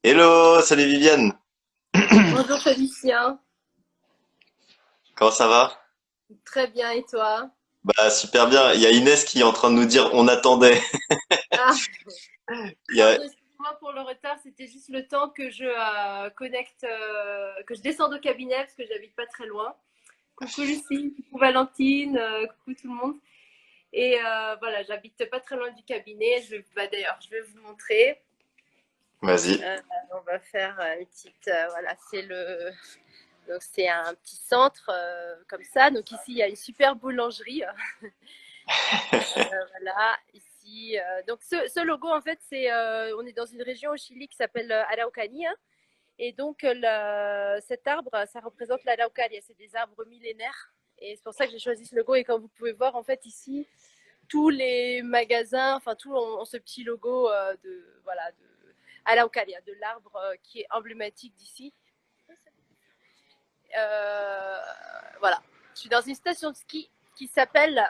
Hello, salut Viviane. Bonjour Félicien, Comment ça va? très bien et toi? Bah super bien. Il y a Inès qui est en train de nous dire on attendait. Ah, Il y a... pardon, excuse-moi pour le retard, c'était juste le temps que je connecte, que je descende au cabinet parce que j'habite pas très loin. Coucou Lucie, coucou Valentine, coucou tout le monde. Et voilà, j'habite pas très loin du cabinet. D'ailleurs, je vais vous montrer. Vas-y. On va faire une petite, voilà, donc c'est un petit centre comme ça. Donc ici, il y a une super boulangerie. Voilà, ici. Donc ce logo, en fait, on est dans une région au Chili qui s'appelle Araucanía. Et donc cet arbre, ça représente l'Araucaria. C'est des arbres millénaires. Et c'est pour ça que j'ai choisi ce logo. Et comme vous pouvez voir, en fait, ici, tous les magasins, enfin, tout ont ce petit logo voilà, de Araucaria, de l'arbre qui est emblématique d'ici. Euh, voilà. Je suis dans une station de ski qui s'appelle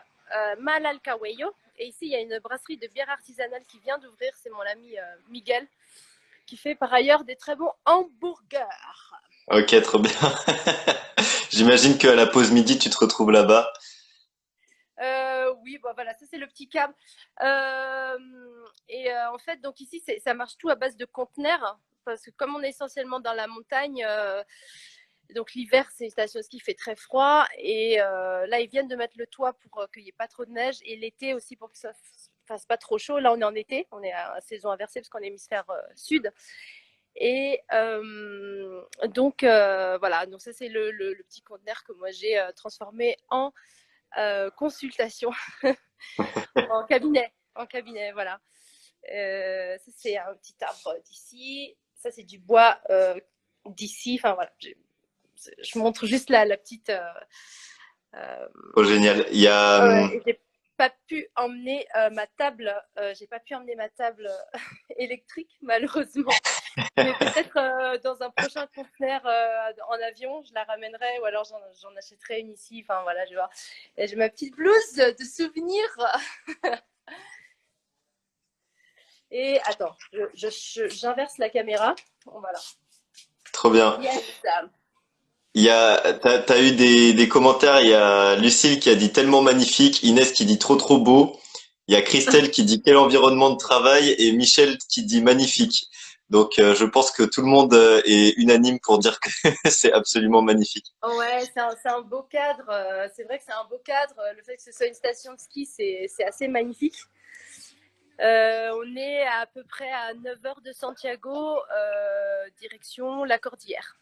Malalcahuello. Et ici, il y a une brasserie de bière artisanale qui vient d'ouvrir. C'est mon ami Miguel, qui fait par ailleurs des très bons hamburgers. Ok, trop bien. J'imagine qu'à la pause midi, tu te retrouves là-bas. Oui, bon, voilà, ça c'est le petit câble. En fait, donc ici, ça marche tout à base de conteneurs. Parce que comme on est essentiellement dans la montagne, donc l'hiver, c'est une station de ski, il fait très froid. Et là, ils viennent de mettre le toit pour qu'il n'y ait pas trop de neige. Et l'été aussi pour que ça fasse pas trop chaud. Là, on est en été, on est à saison inversée parce qu'on est hémisphère sud. Et voilà, donc ça c'est le petit conteneur que moi j'ai transformé en consultation, en cabinet, voilà. Ça c'est un petit arbre d'ici, ça c'est du bois d'ici, enfin voilà, je montre juste la petite euh, Oh, génial. Il y a... j'ai pas pu emmener ma table, j'ai pas pu emmener ma table électrique malheureusement, mais peut-être dans un prochain conteneur en avion, je la ramènerai ou alors j'en achèterai une ici. Enfin voilà, je vois. Et j'ai ma petite blouse de souvenir. Et attends, j'inverse la caméra. Voilà. Trop bien. Yes. T'as eu des commentaires. Il y a Lucille qui a dit tellement magnifique, Inès qui dit trop trop beau. Il y a Christelle qui dit quel environnement de travail et Michel qui dit magnifique. Donc je pense que tout le monde est unanime pour dire que c'est absolument magnifique. Ouais, c'est un beau cadre. C'est vrai que c'est un beau cadre. Le fait que ce soit une station de ski, c'est assez magnifique. On est à peu près à 9 heures de Santiago, direction la Cordillère.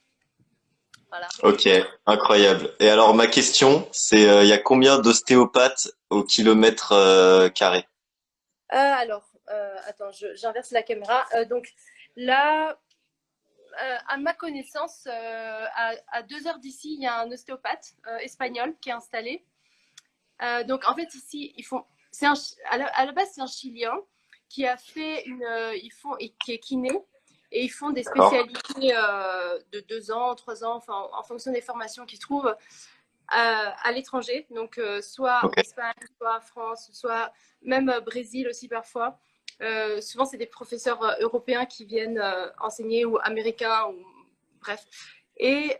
Voilà. Ok, incroyable. Et alors ma question, c'est il y a combien d'ostéopathes au kilomètre carré? Attends, j'inverse la caméra. Donc là, à ma connaissance, à 2 heures d'ici, il y a un ostéopathe espagnol qui est installé. Donc en fait ici, à la base c'est un Chilien qui a fait et qui est kiné et ils font des D'accord. spécialités de 2 ans, 3 ans, enfin en fonction des formations qu'ils trouvent à l'étranger. Donc soit Ok. Espagne, soit France, soit même Brésil aussi parfois. Souvent c'est des professeurs européens qui viennent enseigner ou américains ou bref. Et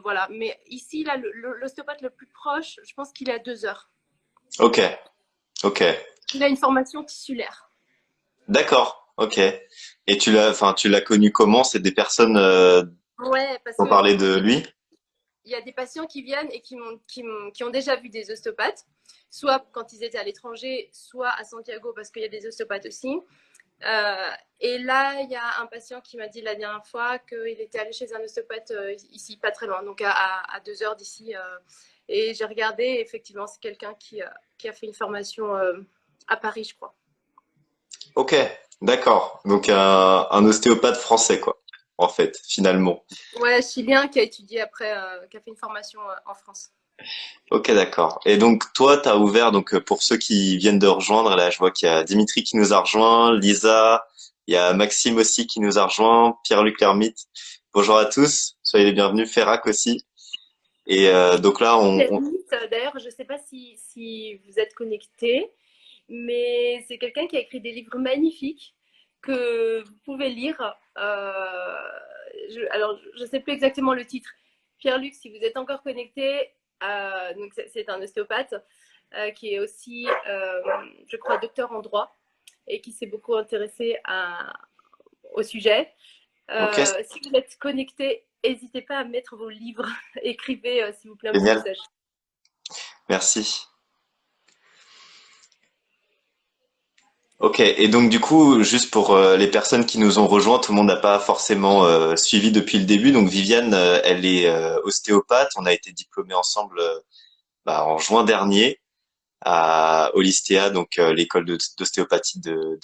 voilà. Mais ici là, l'ostéopathe le plus proche, je pense qu'il est à 2 heures. Ok. Ok. Il a une formation tissulaire. D'accord. Ok. Et tu l'as connu comment? C'est des personnes Ouais, parce qui ont que parlé de lui? il y a des patients qui viennent et qui ont déjà vu des ostéopathes, soit quand ils étaient à l'étranger, soit à Santiago parce qu'il y a des ostéopathes aussi. Et là, il y a un patient qui m'a dit la dernière fois qu'il était allé chez un ostéopathe ici, pas très loin, donc à 2 heures d'ici. Et j'ai regardé, effectivement, c'est quelqu'un qui a fait une formation à Paris, je crois. Ok. D'accord. Donc un ostéopathe français quoi. En fait, finalement. Ouais, chilien qui a étudié après, qui a fait une formation en France. Ok, d'accord. Et donc toi, t'as ouvert donc pour ceux qui viennent de rejoindre, là, je vois qu'il y a Dimitri qui nous a rejoint, Lisa, il y a Maxime aussi qui nous a rejoint, Pierre-Luc Lermite. Bonjour à tous, soyez les bienvenus, Ferrac aussi. Et donc là, D'ailleurs, je ne sais pas si vous êtes connecté, mais c'est quelqu'un qui a écrit des livres magnifiques que vous pouvez lire. Alors, je ne sais plus exactement le titre. Pierre-Luc, si vous êtes encore connecté, donc c'est un ostéopathe qui est aussi, je crois, docteur en droit et qui s'est beaucoup intéressé au sujet. Ok, Si vous êtes connecté, n'hésitez pas à mettre vos livres. Écrivez, s'il vous plaît, un petit génial. message. Merci. Ok, et donc du coup, juste pour les personnes qui nous ont rejoints, tout le monde n'a pas forcément suivi depuis le début. Donc Viviane, elle est ostéopathe. On a été diplômés ensemble en juin dernier à Holistea, donc l'école d'ostéopathie de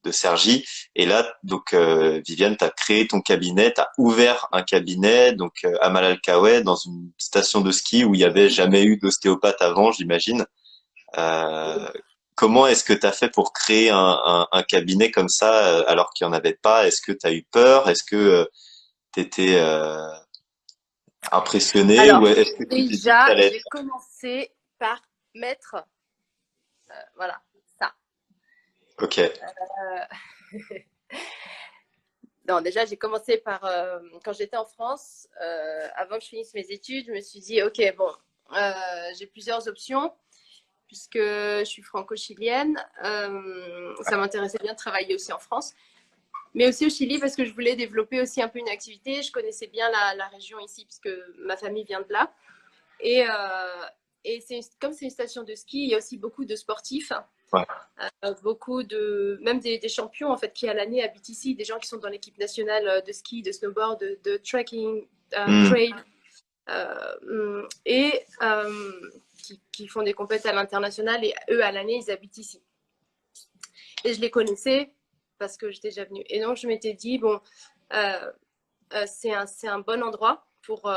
Cergy. Et là, donc Viviane, tu as créé ton cabinet, tu as ouvert un cabinet donc à Malalkaoui dans une station de ski où il y avait jamais eu d'ostéopathe avant, j'imagine. Euh, Comment est-ce que tu as fait pour créer un cabinet comme ça alors qu'il n'y en avait pas? Est-ce que tu as eu peur? Est-ce que tu étais impressionné ou Alors, est-ce que tu t'es dit que ça déjà, allait j'ai être... commencé par mettre, voilà, ça. Ok, Non, déjà, j'ai commencé par, quand j'étais en France, avant que je finisse mes études, je me suis dit, OK, bon, j'ai plusieurs options, puisque je suis franco-chilienne. Ça m'intéressait bien de travailler aussi en France, mais aussi au Chili, parce que je voulais développer aussi un peu une activité. Je connaissais bien la région ici, puisque ma famille vient de là. Et comme c'est une station de ski, il y a aussi beaucoup de sportifs, ouais. beaucoup même des champions en fait qui à l'année habitent ici, des gens qui sont dans l'équipe nationale de ski, de snowboard, de trekking, Hmm, trail, et qui font des compétitions à l'international et eux à l'année ils habitent ici. Et je les connaissais parce que j'étais déjà venue. Et donc je m'étais dit bon, c'est un bon endroit pour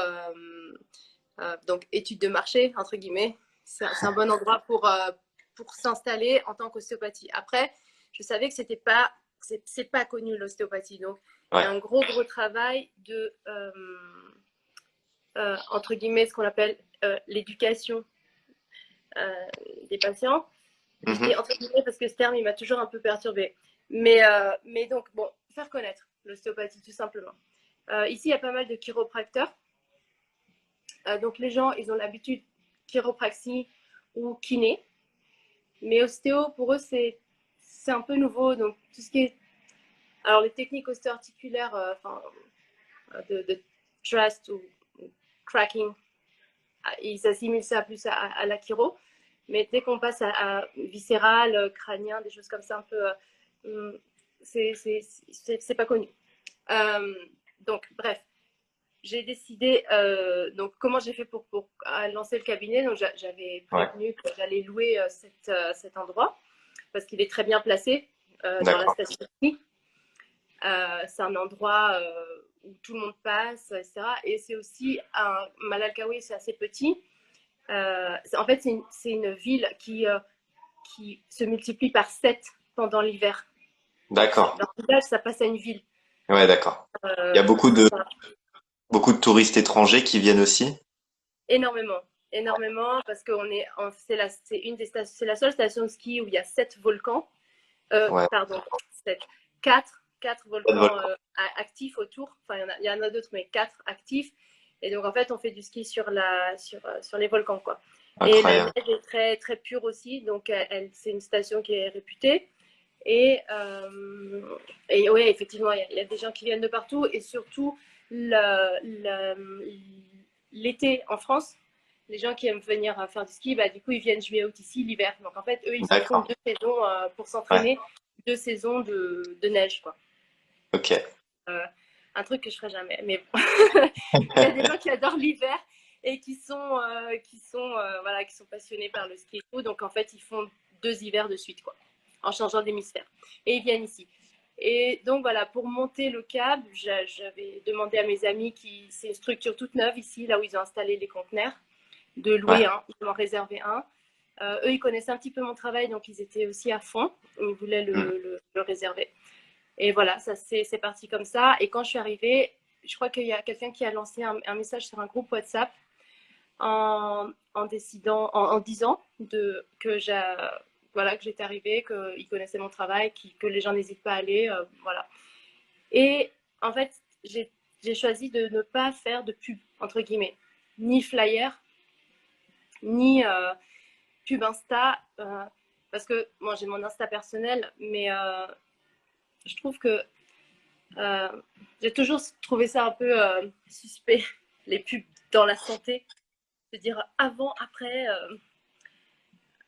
donc études de marché entre guillemets. C'est un bon endroit pour s'installer en tant qu'ostéopathie. Après, je savais que c'est pas connu l'ostéopathie, donc il y ouais. a un gros travail de entre guillemets ce qu'on appelle l'éducation euh, des patients. Je Mhm. dis entre guillemets parce que ce terme il m'a toujours un peu perturbée. Mais donc bon, faire connaître l'ostéopathie tout simplement. Ici il y a pas mal de chiropracteurs. Donc les gens ils ont l'habitude chiropraxie ou kiné. Mais ostéo, pour eux, c'est un peu nouveau. Donc, tout ce qui est. Alors, les techniques ostéo-articulaires, de thrust ou cracking, ils assimilent ça plus à la chiro. Mais dès qu'on passe à viscéral, crânien, des choses comme ça, un peu. C'est pas connu. Donc, bref. J'ai décidé, donc comment j'ai fait pour lancer le cabinet. Donc j'avais Ouais, prévenu que j'allais louer cet endroit parce qu'il est très bien placé dans la d'accord. station de ski. C'est un endroit où tout le monde passe, etc. Et c'est aussi un Malalkaoui, c'est assez petit. En fait, c'est une ville qui se multiplie par 7 pendant l'hiver. Donc, D'accord. leur village, ça passe à une ville. Ouais, d'accord. Il y a Ça, beaucoup de touristes étrangers qui viennent aussi. énormément, énormément, parce que c'est la seule station de ski où il y a 7 volcans. Ouais, Pardon, 7, 4 pas de volcans volcan. actifs autour. Enfin, il y en a d'autres, mais 4 actifs. Et donc, en fait, on fait du ski sur les volcans, quoi. Et la Incroyable. neige est très, très pure aussi. Donc, c'est une station qui est réputée. Et, oui, effectivement, il y a des gens qui viennent de partout. Et surtout, l'été en France, les gens qui aiment venir faire du ski, bah, du coup, ils viennent juillet août ici l'hiver. Donc, en fait, eux, ils se font D'accord. 2 saisons pour Ouais, s'entraîner, 2 saisons de neige, quoi. ok. Euh, un truc que je ferai jamais. Mais bon. Il y a des gens qui adorent l'hiver et qui sont passionnés par le ski et tout. Donc, en fait, ils font 2 hivers de suite, quoi, en changeant d'hémisphère. Et ils viennent ici. Et donc voilà, pour monter le câble, j'avais demandé à mes amis c'est une structure toute neuve ici, là où ils ont installé les conteneurs, de Ouais. louer un, ils m'en réservé un. Eux, ils connaissaient un petit peu mon travail, donc ils étaient aussi à fond. Ils voulaient Hmm. le réserver. Et voilà, ça c'est parti comme ça. Et quand je suis arrivée, je crois qu'il y a quelqu'un qui a lancé un message sur un groupe WhatsApp en disant voilà, que j'étais arrivée, qu'ils connaissaient mon travail, que les gens n'hésitent pas à aller, voilà. Et en fait, j'ai choisi de ne pas faire de pub, entre guillemets, ni flyer, ni pub Insta, parce que moi j'ai mon Insta personnel, mais je trouve que j'ai toujours trouvé ça un peu suspect, les pubs dans la santé, de dire avant, après.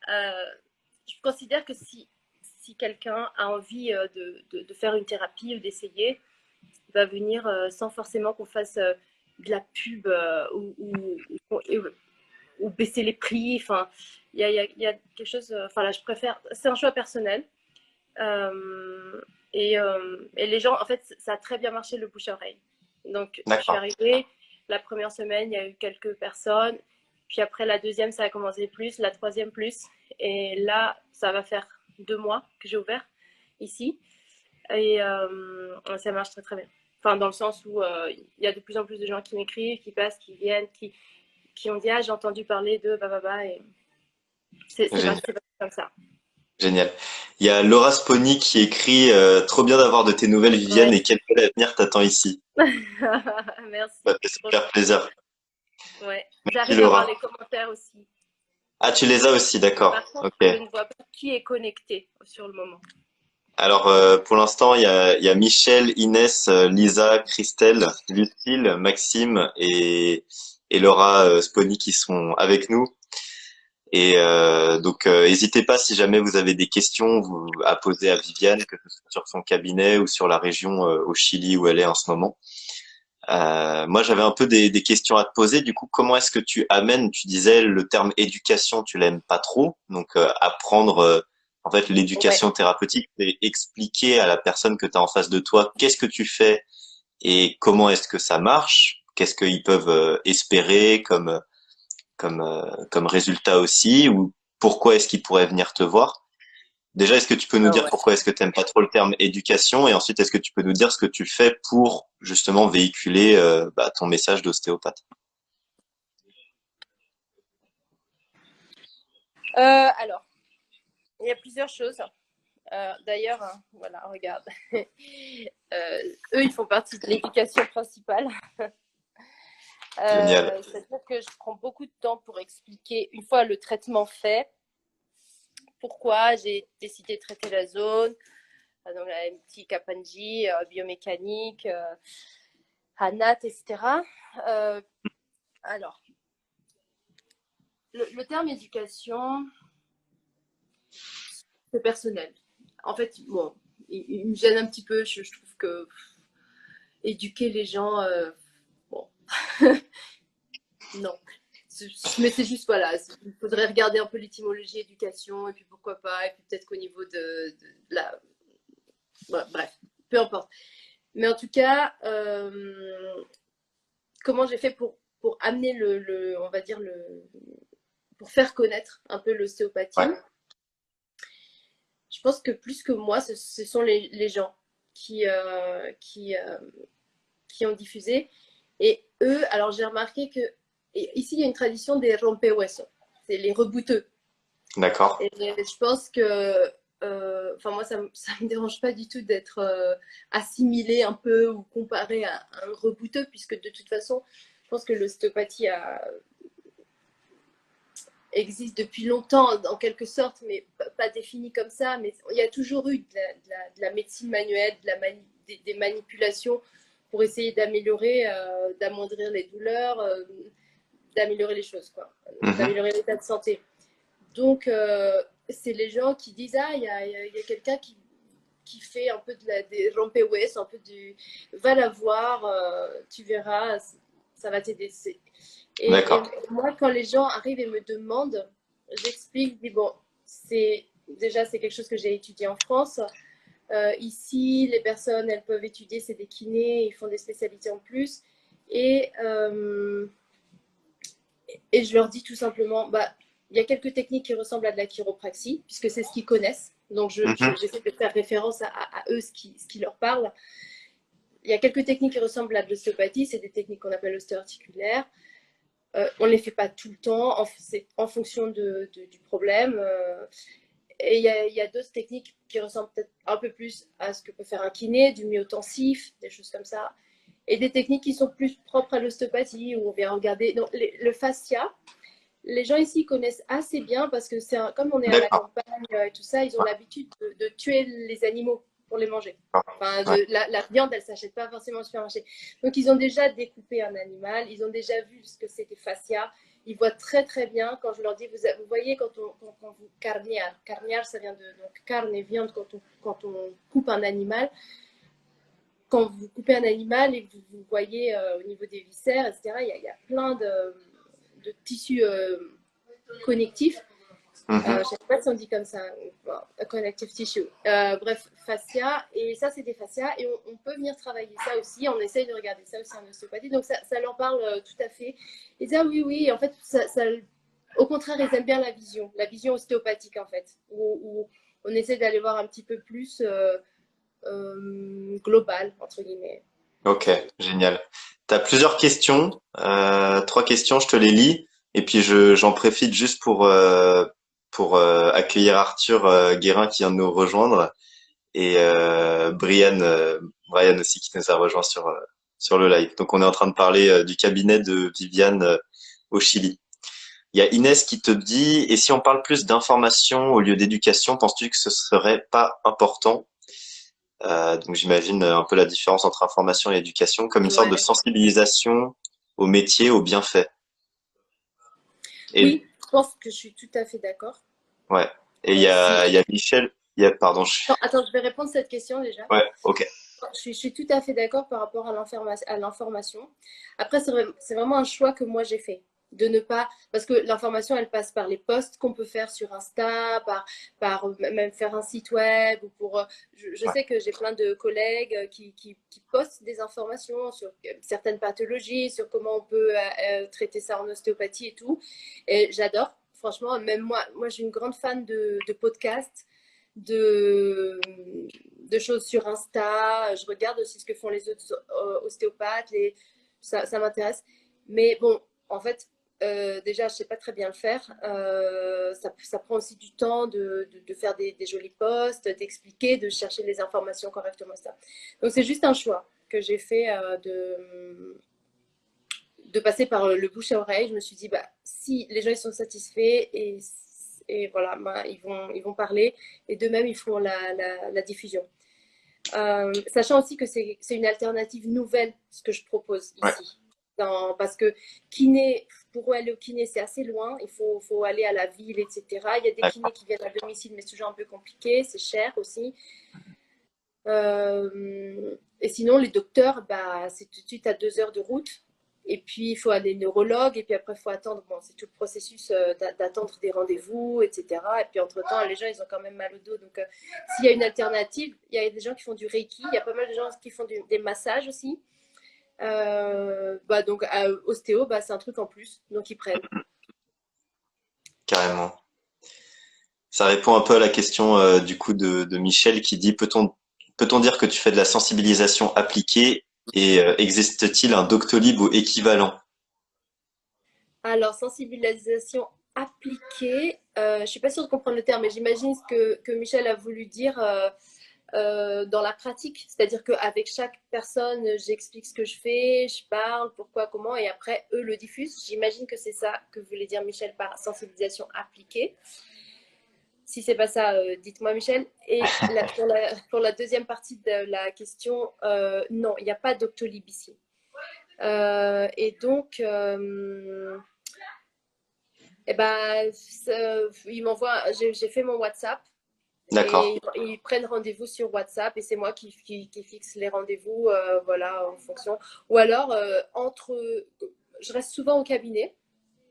Je considère que si quelqu'un a envie de faire une thérapie ou d'essayer, il va venir sans forcément qu'on fasse de la pub ou baisser les prix. Enfin, il y a quelque chose. Enfin, là, je préfère. C'est un choix personnel. Et les gens, en fait, ça a très bien marché le bouche-oreille. Donc, je suis D'accord. arrivée, la première semaine, il y a eu quelques personnes. Puis après, la deuxième, ça a commencé plus, la troisième plus. Et là, ça va faire 2 mois que j'ai ouvert ici. Et ça marche très très bien. Enfin, dans le sens où il y a de plus en plus de gens qui m'écrivent, qui passent, qui viennent, qui ont dit ah, j'ai entendu parler de bababa. Et c'est Génial. parti comme ça. Génial. Il y a Laura Sponi qui écrit trop bien d'avoir de tes nouvelles, Viviane, Ouais. et quel bel avenir t'attend ici. Ça Merci. fait super plaisir. Ouais. Merci J'arrive à voir Laura. les commentaires aussi. Ah, tu les as aussi, Par d'accord. contre, Ok. je ne vois pas qui est connecté sur le moment. Alors pour l'instant, il y a Michel, Inès, Lisa, Christelle, Lucille, Maxime et Laura Sponi qui sont avec nous. Et donc, n'hésitez pas si jamais vous avez des questions à poser à Viviane, que ce soit sur son cabinet ou sur la région au Chili où elle est en ce moment. Moi, j'avais un peu des questions à te poser. Du coup, comment est-ce que tu amènes, tu disais le terme éducation, tu l'aimes pas trop, donc apprendre en fait Ouais. l'éducation thérapeutique, c'est expliquer à la personne que tu as en face de toi qu'est-ce que tu fais et comment est-ce que ça marche, qu'est-ce qu'ils peuvent espérer comme résultat aussi, ou pourquoi est-ce qu'ils pourraient venir te voir. Déjà, est-ce que tu peux nous Ah dire ouais. pourquoi est-ce que tu n'aimes pas trop le terme éducation et ensuite est-ce que tu peux nous dire ce que tu fais pour justement véhiculer ton message d'ostéopathe? Alors, il y a plusieurs choses. D'ailleurs, hein, voilà, regarde. Eux, ils font partie de l'éducation principale. Génial. C'est-à-dire que je prends beaucoup de temps pour expliquer, une fois le traitement fait, pourquoi j'ai décidé de traiter la zone, donc la MT Kapanji, biomécanique, Hanat, etc. Alors, le terme éducation, c'est personnel. En fait, bon, il me gêne un petit peu. Je trouve que éduquer les gens, bon, non. Mais c'est juste, voilà, il faudrait regarder un peu l'étymologie éducation, et puis pourquoi pas, et puis peut-être qu'au niveau de la. Ouais, bref, peu importe. Mais en tout cas, comment j'ai fait pour amener on va dire, pour faire connaître un peu l'ostéopathie. Ouais. Je pense que plus que moi, ce sont les gens qui, qui ont diffusé. Et eux, alors j'ai remarqué que ici, il y a une tradition des rompehuesos, c'est les rebouteux. D'accord. Et je pense que, enfin moi, ça me dérange pas du tout d'être assimilé un peu ou comparé à un rebouteux, puisque de toute façon, je pense que l'ostéopathie existe depuis longtemps, en quelque sorte, mais pas définie comme ça. Mais il y a toujours eu de la médecine manuelle, des manipulations pour essayer d'améliorer, d'amoindrir les douleurs, d'améliorer les choses, quoi, Mhm. d'améliorer l'état de santé. Donc, c'est les gens qui disent ah, y a quelqu'un qui fait un peu des rompewes, un peu du. Va la voir, tu verras, ça va t'aider. Et D'accord. moi, quand les gens arrivent et me demandent, j'explique, je dis bon, déjà, c'est quelque chose que j'ai étudié en France. Ici, les personnes, elles peuvent étudier, c'est des kinés, ils font des spécialités en plus. Et, euh, et je leur dis tout simplement, bah, il y a quelques techniques qui ressemblent à de la chiropraxie, puisque c'est ce qu'ils connaissent. Donc, Mhm. j'essaie de faire référence à eux, ce qui leur parle. Il y a quelques techniques qui ressemblent à de l'ostéopathie, c'est des techniques qu'on appelle ostéo-articulaires. On ne les fait pas tout le temps, c'est en fonction du problème. Et il y a d'autres techniques qui ressemblent peut-être un peu plus à ce que peut faire un kiné, du myotensif, des choses comme ça. Et des techniques qui sont plus propres à l'ostéopathie, où on vient regarder. Donc, le fascia, les gens ici connaissent assez bien parce que comme on est à la D'accord. campagne et tout ça, ils ont l'habitude de tuer les animaux pour les manger. Enfin, Ouais. la viande, elle ne s'achète pas forcément au supermarché. Donc, ils ont déjà découpé un animal, ils ont déjà vu ce que c'est des fascias. Ils voient très très bien quand je leur dis, vous voyez quand vous carniar, ça vient de donc carne et viande quand on coupe un animal. Quand vous coupez un animal et que vous voyez au niveau des viscères, etc., il y a plein de tissus connectifs. Je ne sais pas si on dit comme ça, bon, connective tissue. Bref, fascia, et ça c'est des fascias, et on peut venir travailler ça aussi, on essaye de regarder ça aussi en ostéopathie, donc ça leur parle tout à fait. Ils disent, ah oui, oui, en fait, au contraire, ils aiment bien la vision ostéopathique en fait, où on essaie d'aller voir un petit peu plus global, entre guillemets. Ok, génial. Tu as plusieurs questions, trois questions, je te les lis, et puis j'en profite juste pour accueillir Arthur Guérin qui vient de nous rejoindre, et Brian aussi qui nous a rejoint sur le live. Donc on est en train de parler du cabinet de Viviane au Chili. Il y a Inès qui te dit, et si on parle plus d'information au lieu d'éducation, penses-tu que ce serait pas important? Donc j'imagine un peu la différence entre information et éducation, comme une sorte de Ouais. sensibilisation au métier, aux bienfaits. Et Oui, je pense que je suis tout à fait d'accord. ouais. Et Si... il y a Michel, il y a pardon. Non, attends, je vais répondre à cette question déjà. Ouais, ok. Je suis tout à fait d'accord par rapport à l'information. Après, c'est vraiment un choix que moi j'ai fait. De ne pas. Parce que l'information, elle passe par les posts qu'on peut faire sur Insta, par même faire un site web. Ou je Ouais. sais que j'ai plein de collègues qui postent des informations sur certaines pathologies, sur comment on peut traiter ça en ostéopathie et tout. Et j'adore. Franchement, même moi, je suis une grande fan de podcasts de, de choses sur Insta. Je regarde aussi ce que font les autres ostéopathes. Ça m'intéresse. Mais bon, en fait, déjà, je ne sais pas très bien le faire. Ça prend aussi du temps de faire des jolis posts, d'expliquer, de chercher les informations correctement. Ça. Donc, c'est juste un choix que j'ai fait de passer par le bouche à oreille. Je me suis dit, bah, si les gens ils sont satisfaits et voilà, bah, ils vont parler et de même ils feront la diffusion. Sachant aussi que c'est une alternative nouvelle ce que je propose Ouais. ici. Parce que kiné, pour aller au kiné, c'est assez loin. Faut aller à la ville, etc. Il y a des kinés D'accord. qui viennent à domicile, mais c'est toujours un peu compliqué. C'est cher aussi. Et sinon, les docteurs, bah, c'est tout de suite à 2 heures de route. Et puis, il faut aller neurologue. Et puis après, il faut attendre. Bon, c'est tout le processus d'attendre des rendez-vous, etc. Et puis, entre-temps, les gens, ils ont quand même mal au dos. Donc, s'il y a une alternative, il y a des gens qui font du Reiki. Il y a pas mal de gens qui font des massages aussi. Bah, donc, ostéo, bah, c'est un truc en plus. Donc, ils prennent. Carrément. Ça répond un peu à la question du coup de Michel qui dit peut-on dire que tu fais de la sensibilisation appliquée et existe-t-il un Doctolib ou équivalent? Alors, sensibilisation appliquée, je ne suis pas sûre de comprendre le terme, mais j'imagine ce que Michel a voulu dire dans la pratique. C'est-à-dire qu'avec chaque personne, j'explique ce que je fais, je parle, pourquoi, comment, et après, eux le diffusent. J'imagine que c'est ça que voulait dire Michel par sensibilisation appliquée. Si c'est pas ça, dites-moi Michel. Et pour la deuxième partie de la question, non, il n'y a pas Doctolib ici. Et donc, eh ben, ils m'envoient, j'ai fait mon WhatsApp D'accord. et ils prennent rendez-vous sur WhatsApp et c'est moi qui fixe les rendez-vous, voilà, en fonction. Ou alors, je reste souvent au cabinet.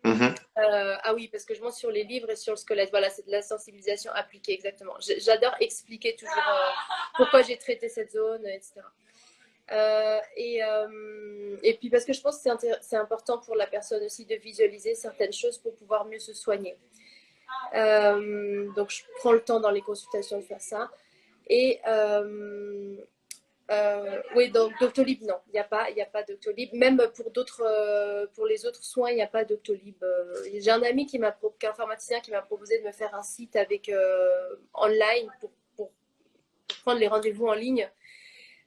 Mhm. Ah oui, parce que je monte sur les livres et sur le squelette. Voilà, c'est de la sensibilisation appliquée, exactement. J'adore expliquer toujours pourquoi j'ai traité cette zone, etc. Et puis parce que je pense que c'est important pour la personne aussi de visualiser certaines choses pour pouvoir mieux se soigner. Donc je prends le temps dans les consultations de faire ça. Et Oui, donc Doctolib, non, il y a pas Doctolib. Même pour d'autres, pour les autres soins, il n'y a pas Doctolib. J'ai un ami qui est informaticien, qui m'a proposé de me faire un site avec online pour prendre les rendez-vous en ligne.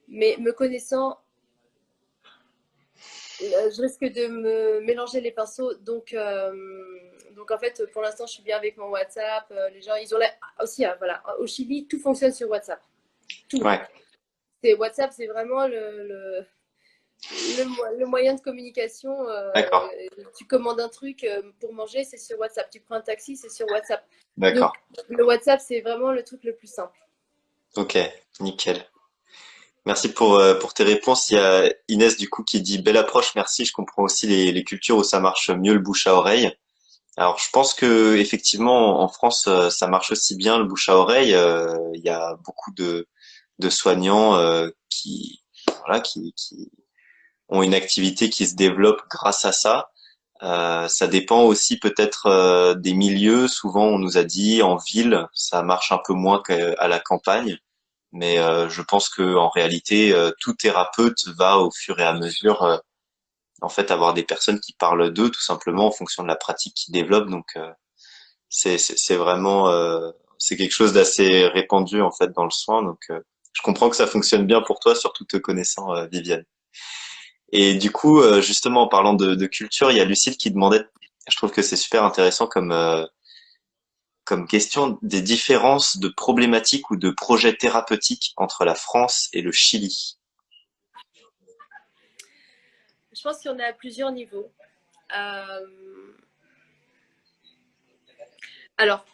Mais me connaissant, je risque de me mélanger les pinceaux. Donc en fait, pour l'instant, je suis bien avec mon WhatsApp. Les gens, ils ont aussi, voilà, au Chili, tout fonctionne sur WhatsApp. Tout. Ouais, WhatsApp, c'est vraiment le moyen de communication. d'accord, Tu commandes un truc pour manger, c'est sur WhatsApp. Tu prends un taxi, c'est sur WhatsApp. Donc, d'accord. le WhatsApp, c'est vraiment le truc le plus simple. Ok, nickel. Merci pour tes réponses. Il y a Inès du coup qui dit belle approche, merci. Je comprends aussi les cultures où ça marche mieux le bouche à oreille. Alors je pense que effectivement en France ça marche aussi bien le bouche à oreille. Il y a beaucoup de soignants qui voilà qui ont une activité qui se développe grâce à ça. Ça dépend aussi peut-être des milieux. Souvent on nous a dit en ville ça marche un peu moins qu'à la campagne. Mais je pense que en réalité, tout thérapeute va au fur et à mesure, en fait, avoir des personnes qui parlent d'eux tout simplement en fonction de la pratique qu'ils développent. Donc c'est vraiment c'est quelque chose d'assez répandu en fait dans le soin. Donc je comprends que ça fonctionne bien pour toi, surtout te connaissant, Viviane. Et du coup, justement en parlant de culture, il y a Lucille qui demandait, je trouve que c'est super intéressant comme question des différences de problématiques ou de projets thérapeutiques entre la France et le Chili. Je pense qu'il y en a à plusieurs niveaux. Euh, alors,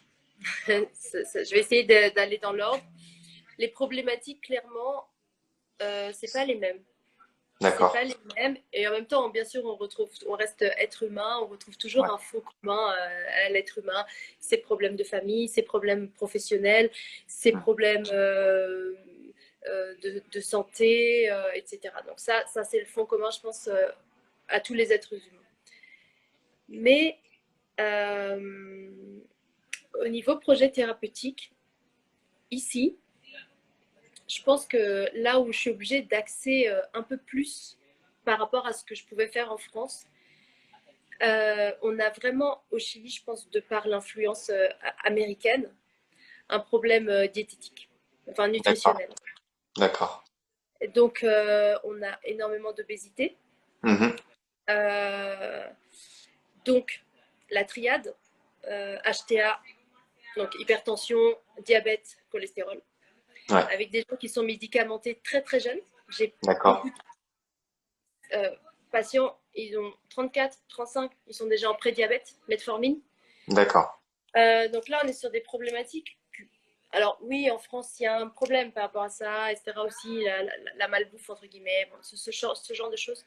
je vais essayer d'aller dans l'ordre. Les problématiques, clairement, c'est pas les mêmes. C'est D'accord. pas les mêmes. Et en même temps, bien sûr, on reste être humain, on retrouve toujours Ouais. un fond commun à l'être humain. Ses problèmes de famille, ses problèmes professionnels, ses Mm. problèmes de santé, etc. Donc ça c'est le fond commun, je pense, à tous les êtres humains. Mais euh, au niveau projet thérapeutique, ici, je pense que là où je suis obligée d'axer un peu plus par rapport à ce que je pouvais faire en France, on a vraiment au Chili, je pense, de par l'influence américaine, un problème diététique, enfin D'accord. nutritionnel. D'accord. Donc, on a énormément d'obésité. Mhm. Euh, donc, la triade, HTA, donc hypertension, diabète, cholestérol, Ouais. avec des gens qui sont médicamentés très très jeunes. J'ai D'accord. beaucoup de patients, ils ont 34, 35, ils sont déjà en prédiabète, metformine. D'accord. Donc là, on est sur des problématiques. Alors oui, en France, il y a un problème par rapport à ça, etc. Aussi, la malbouffe, entre guillemets, bon, ce genre de choses.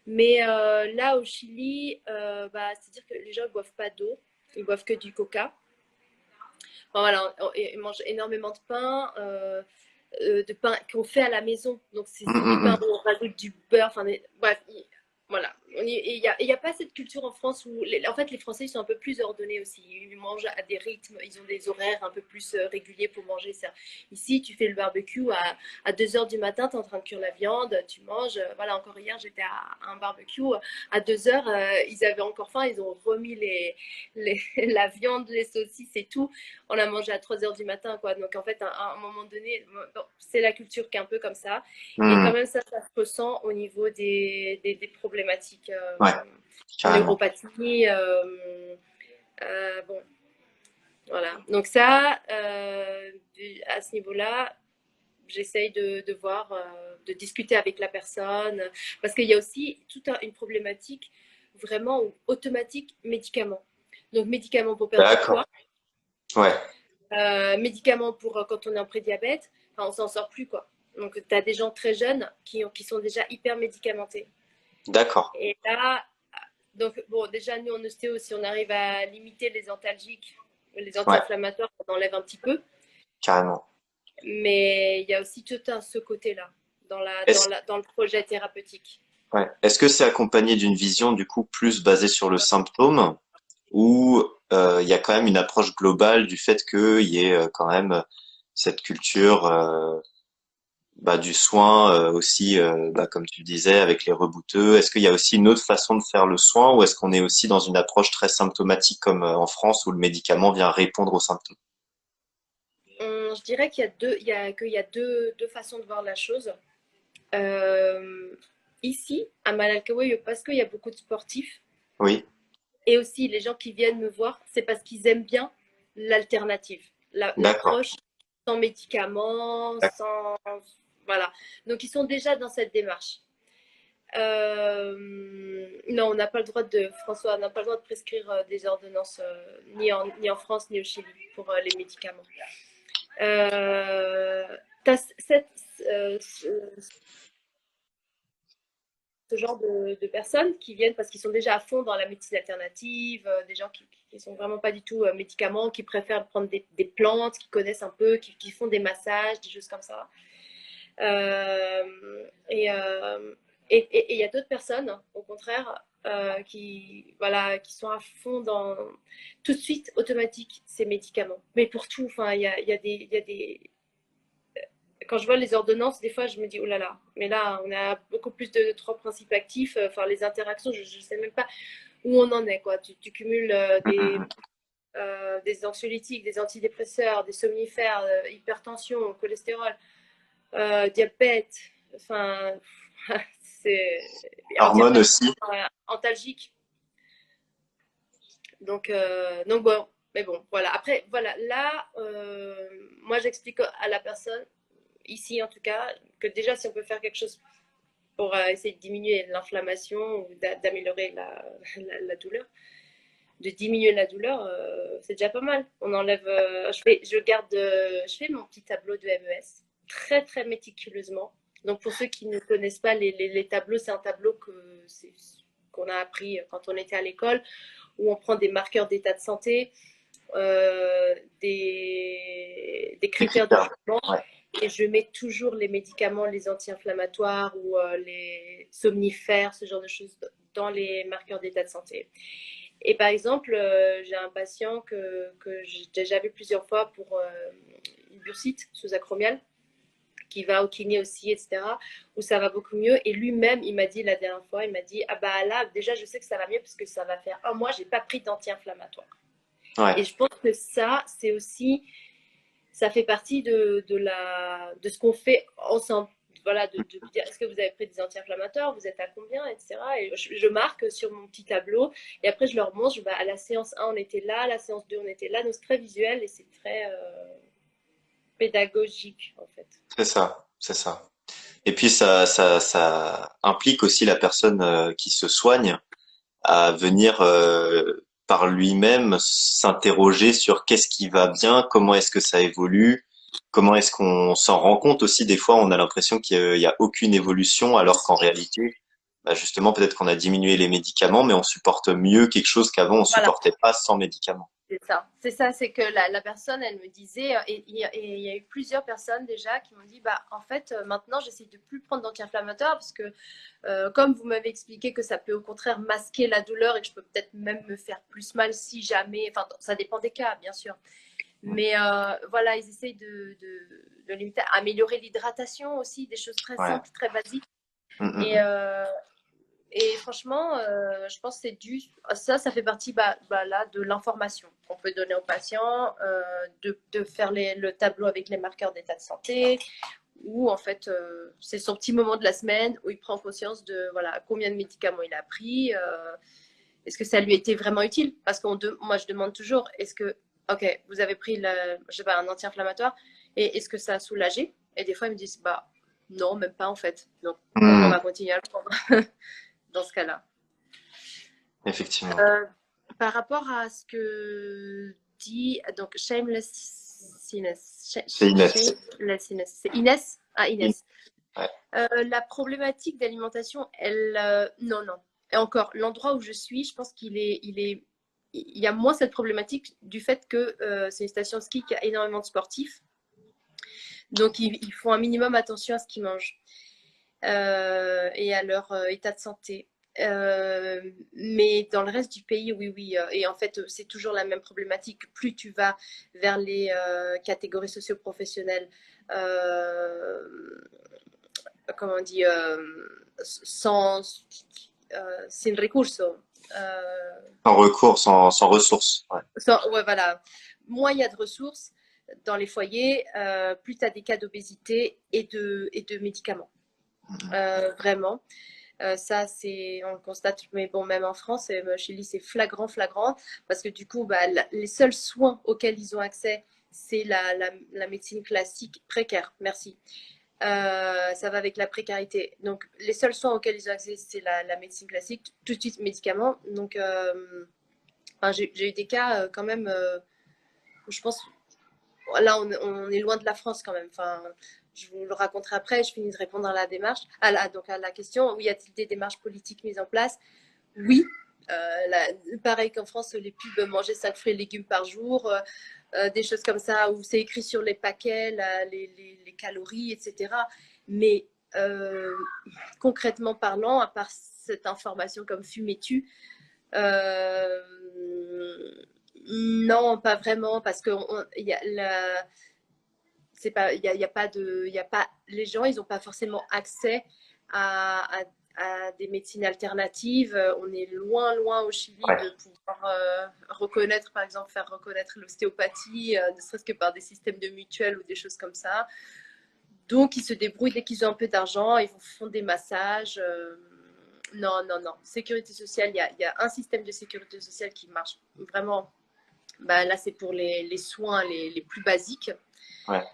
Mais là, au Chili, c'est-à-dire que les gens ne boivent pas d'eau, ils boivent que du coca. Enfin, voilà, ils mangent énormément de pain qu'on fait à la maison. Donc, Mm, c'est du mm, pain mm. où on rajoute du beurre. Enfin, bref, voilà. Il y a pas cette culture en France où, en fait, les Français ils sont un peu plus ordonnés aussi. Ils mangent à des rythmes, ils ont des horaires un peu plus réguliers pour manger ça. Ici, tu fais le barbecue à 2 heures du matin, tu es en train de cuire la viande, tu manges. Voilà, encore hier, j'étais à un barbecue. À 2 heures, ils avaient encore faim, ils ont remis la viande, les saucisses et tout. On a mangé à 3 heures du matin, quoi. Donc, en fait, à un moment donné, bon, c'est la culture qui est un peu comme ça. Et quand Mm. même, ça se ressent au niveau des problématiques Ouais, carrément. neuropathie. Bon, voilà. Donc ça, à ce niveau-là, j'essaye de voir, de discuter avec la personne. Parce qu'il y a aussi toute une problématique vraiment automatique médicaments. Donc, médicaments pour perdre du D'accord. poids, Ouais. médicaments pour quand on est en prédiabète. Enfin, on s'en sort plus, quoi. Donc, tu as des gens très jeunes qui sont déjà hyper médicamentés. D'accord. Et là, donc, bon, déjà, nous, en ostéo, si on arrive à limiter les antalgiques, les Ouais, anti-inflammatoires, on enlève un petit peu. carrément. Mais il y a aussi ce côté-là Est-ce, dans le projet thérapeutique. ouais. Est-ce que c'est accompagné d'une vision du coup plus basée sur le symptôme ou il y a quand même une approche globale du fait qu'il y ait quand même cette culture du soin aussi, comme tu disais, avec les rebouteux. Est-ce qu'il y a aussi une autre façon de faire le soin ou est-ce qu'on est aussi dans une approche très symptomatique comme en France où le médicament vient répondre aux symptômes? Je dirais qu'il y a deux façons de voir la chose. Euh, Ici, à Malawi, parce qu'il y a beaucoup de sportifs Oui, et aussi les gens qui viennent me voir, c'est parce qu'ils aiment bien l'alternative, d'accord. l'approche sans médicaments, sans... Voilà. Donc, ils sont déjà dans cette démarche. Non, on n'a pas le droit de, François, on n'a pas le droit de prescrire des ordonnances ni en France ni au Chili pour les médicaments. Euh, T'as ce genre de personnes qui viennent parce qu'ils sont déjà à fond dans la médecine alternative, des gens qui sont vraiment pas du tout médicaments, qui préfèrent prendre des plantes, qui connaissent un peu, qui font des massages, des choses comme ça. Euh, et euh, et il y a d'autres personnes, au contraire, qui sont à fond dans tout de suite automatique ces médicaments. Mais pour tout, enfin, quand je vois les ordonnances, des fois, je me dis, oh là là, mais là, on a beaucoup plus de trois principes actifs, enfin, les interactions, je ne sais même pas où on en est, quoi. Tu cumules des anxiolytiques, des antidépresseurs, des somnifères, hypertension, cholestérol, diabète, enfin, c'est Hormones aussi. antalgique. Donc bon, mais bon, voilà. Après, voilà, là, moi, j'explique à la personne, ici en tout cas, que déjà, si on peut faire quelque chose pour essayer de diminuer l'inflammation ou d'améliorer la douleur, de diminuer la douleur, c'est déjà pas mal. On enlève, je fais mon petit tableau de MES très très méticuleusement. Donc pour ceux qui ne connaissent pas les tableaux, c'est un tableau qu'on a appris quand on était à l'école, où on prend des marqueurs d'état de santé, des Des critères de critères. traitement, Ouais. et je mets toujours les médicaments, les anti-inflammatoires ou les somnifères, ce genre de choses dans les marqueurs d'état de santé. Et par exemple, j'ai un patient que j'ai déjà vu plusieurs fois pour une bursite sous acromial, qui va au kiné aussi, etc., où ça va beaucoup mieux. Et lui-même, il m'a dit la dernière fois, il m'a dit, ah bah là, déjà, je sais que ça va mieux parce que ça va faire un mois, j'ai pas pris d'anti-inflammatoire. Ouais. Et je pense que ça, c'est aussi, ça fait partie de ce qu'on fait ensemble. Voilà, de dire, est-ce que vous avez pris des anti-inflammatoires, vous êtes à combien, etc. Et je marque sur mon petit tableau, et après je leur montre, à la séance 1, on était là, à la séance 2, on était là, donc c'est très visuel et c'est très pédagogique, en fait. C'est ça, c'est ça. Et puis ça implique aussi la personne qui se soigne à venir par lui-même s'interroger sur qu'est-ce qui va bien, comment est-ce que ça évolue, comment est-ce qu'on s'en rend compte aussi. Des fois, on a l'impression qu'il y a aucune évolution, alors qu'en réalité, justement, peut-être qu'on a diminué les médicaments, mais on supporte mieux quelque chose qu'avant on Voilà. supportait pas sans médicaments. C'est que la personne, elle me disait, et il y a eu plusieurs personnes déjà qui m'ont dit, bah, en fait, maintenant, j'essaie de plus prendre d'anti-inflammatoires parce que, comme vous m'avez expliqué que ça peut au contraire masquer la douleur et que je peux peut-être même me faire plus mal si jamais, enfin, ça dépend des cas, bien sûr. Mais voilà, ils essayent de limiter, améliorer l'hydratation aussi, des choses très Ouais. simples, très basiques. Mm, mm, Et, mm. euh, et franchement, je pense que c'est dû. Ça fait partie là, de l'information qu'on peut donner aux patients, de faire le tableau avec les marqueurs d'état de santé, ou en fait, c'est son petit moment de la semaine où il prend conscience de voilà, combien de médicaments il a pris, est-ce que ça lui a été vraiment utile. Parce que moi, je demande toujours, est-ce que, ok, vous avez pris je sais pas, un anti-inflammatoire, et est-ce que ça a soulagé? Et des fois, ils me disent, bah non, même pas en fait. Donc, on Mm, va continuer à le prendre dans ce cas-là. effectivement. Euh, Par rapport à ce que dit donc shamelessness, C'est Inès. shamelessness, c'est Inès. Ah, In- Inès. ouais. La problématique d'alimentation, non, non. Et encore, l'endroit où je suis, je pense il y a moins cette problématique du fait que c'est une station de ski qui a énormément de sportifs, donc ils font un minimum attention à ce qu'ils mangent et à leur état de santé. Mais dans le reste du pays, oui, oui. Et en fait, c'est toujours la même problématique. Plus tu vas vers les catégories socio-professionnelles, comment on dit, sans, sin recurso. Sans recours, sans ressources. Ouais. Ouais, voilà. Moins il y a de ressources dans les foyers, plus tu as des cas d'obésité et de médicaments. Vraiment. Ça, on le constate, mais bon, même en France, chez lui, c'est flagrant, flagrant, parce que du coup, bah, les seuls soins auxquels ils ont accès, c'est la médecine classique précaire. Merci. Ça va avec la précarité. Donc, les seuls soins auxquels ils ont accès, c'est la médecine classique, tout de suite médicaments. Donc, enfin, j'ai eu des cas quand même où je pense, là, on est loin de la France quand même. Enfin, je vous le raconterai après. Je finis de répondre à la démarche, donc à la question. Où y a-t-il des démarches politiques mises en place? Oui. Pareil qu'en France, les pubs manger 5 fruits et légumes par jour, des choses comme ça, où c'est écrit sur les paquets, les calories, etc. Mais concrètement parlant, à part cette information comme fumer tue, non, pas vraiment, parce que y a c'est pas, y a pas de, y a pas, les gens, ils n'ont pas forcément accès à des médecines alternatives. On est loin, loin au Chili Ouais. de pouvoir reconnaître, par exemple, faire reconnaître l'ostéopathie, ne serait-ce que par des systèmes de mutuelles ou des choses comme ça. Donc, ils se débrouillent dès qu'ils ont un peu d'argent, ils font des massages. Non, non, non. Sécurité sociale, il y a un système de sécurité sociale qui marche vraiment. Bah, là, c'est pour les soins les plus basiques. Ouais.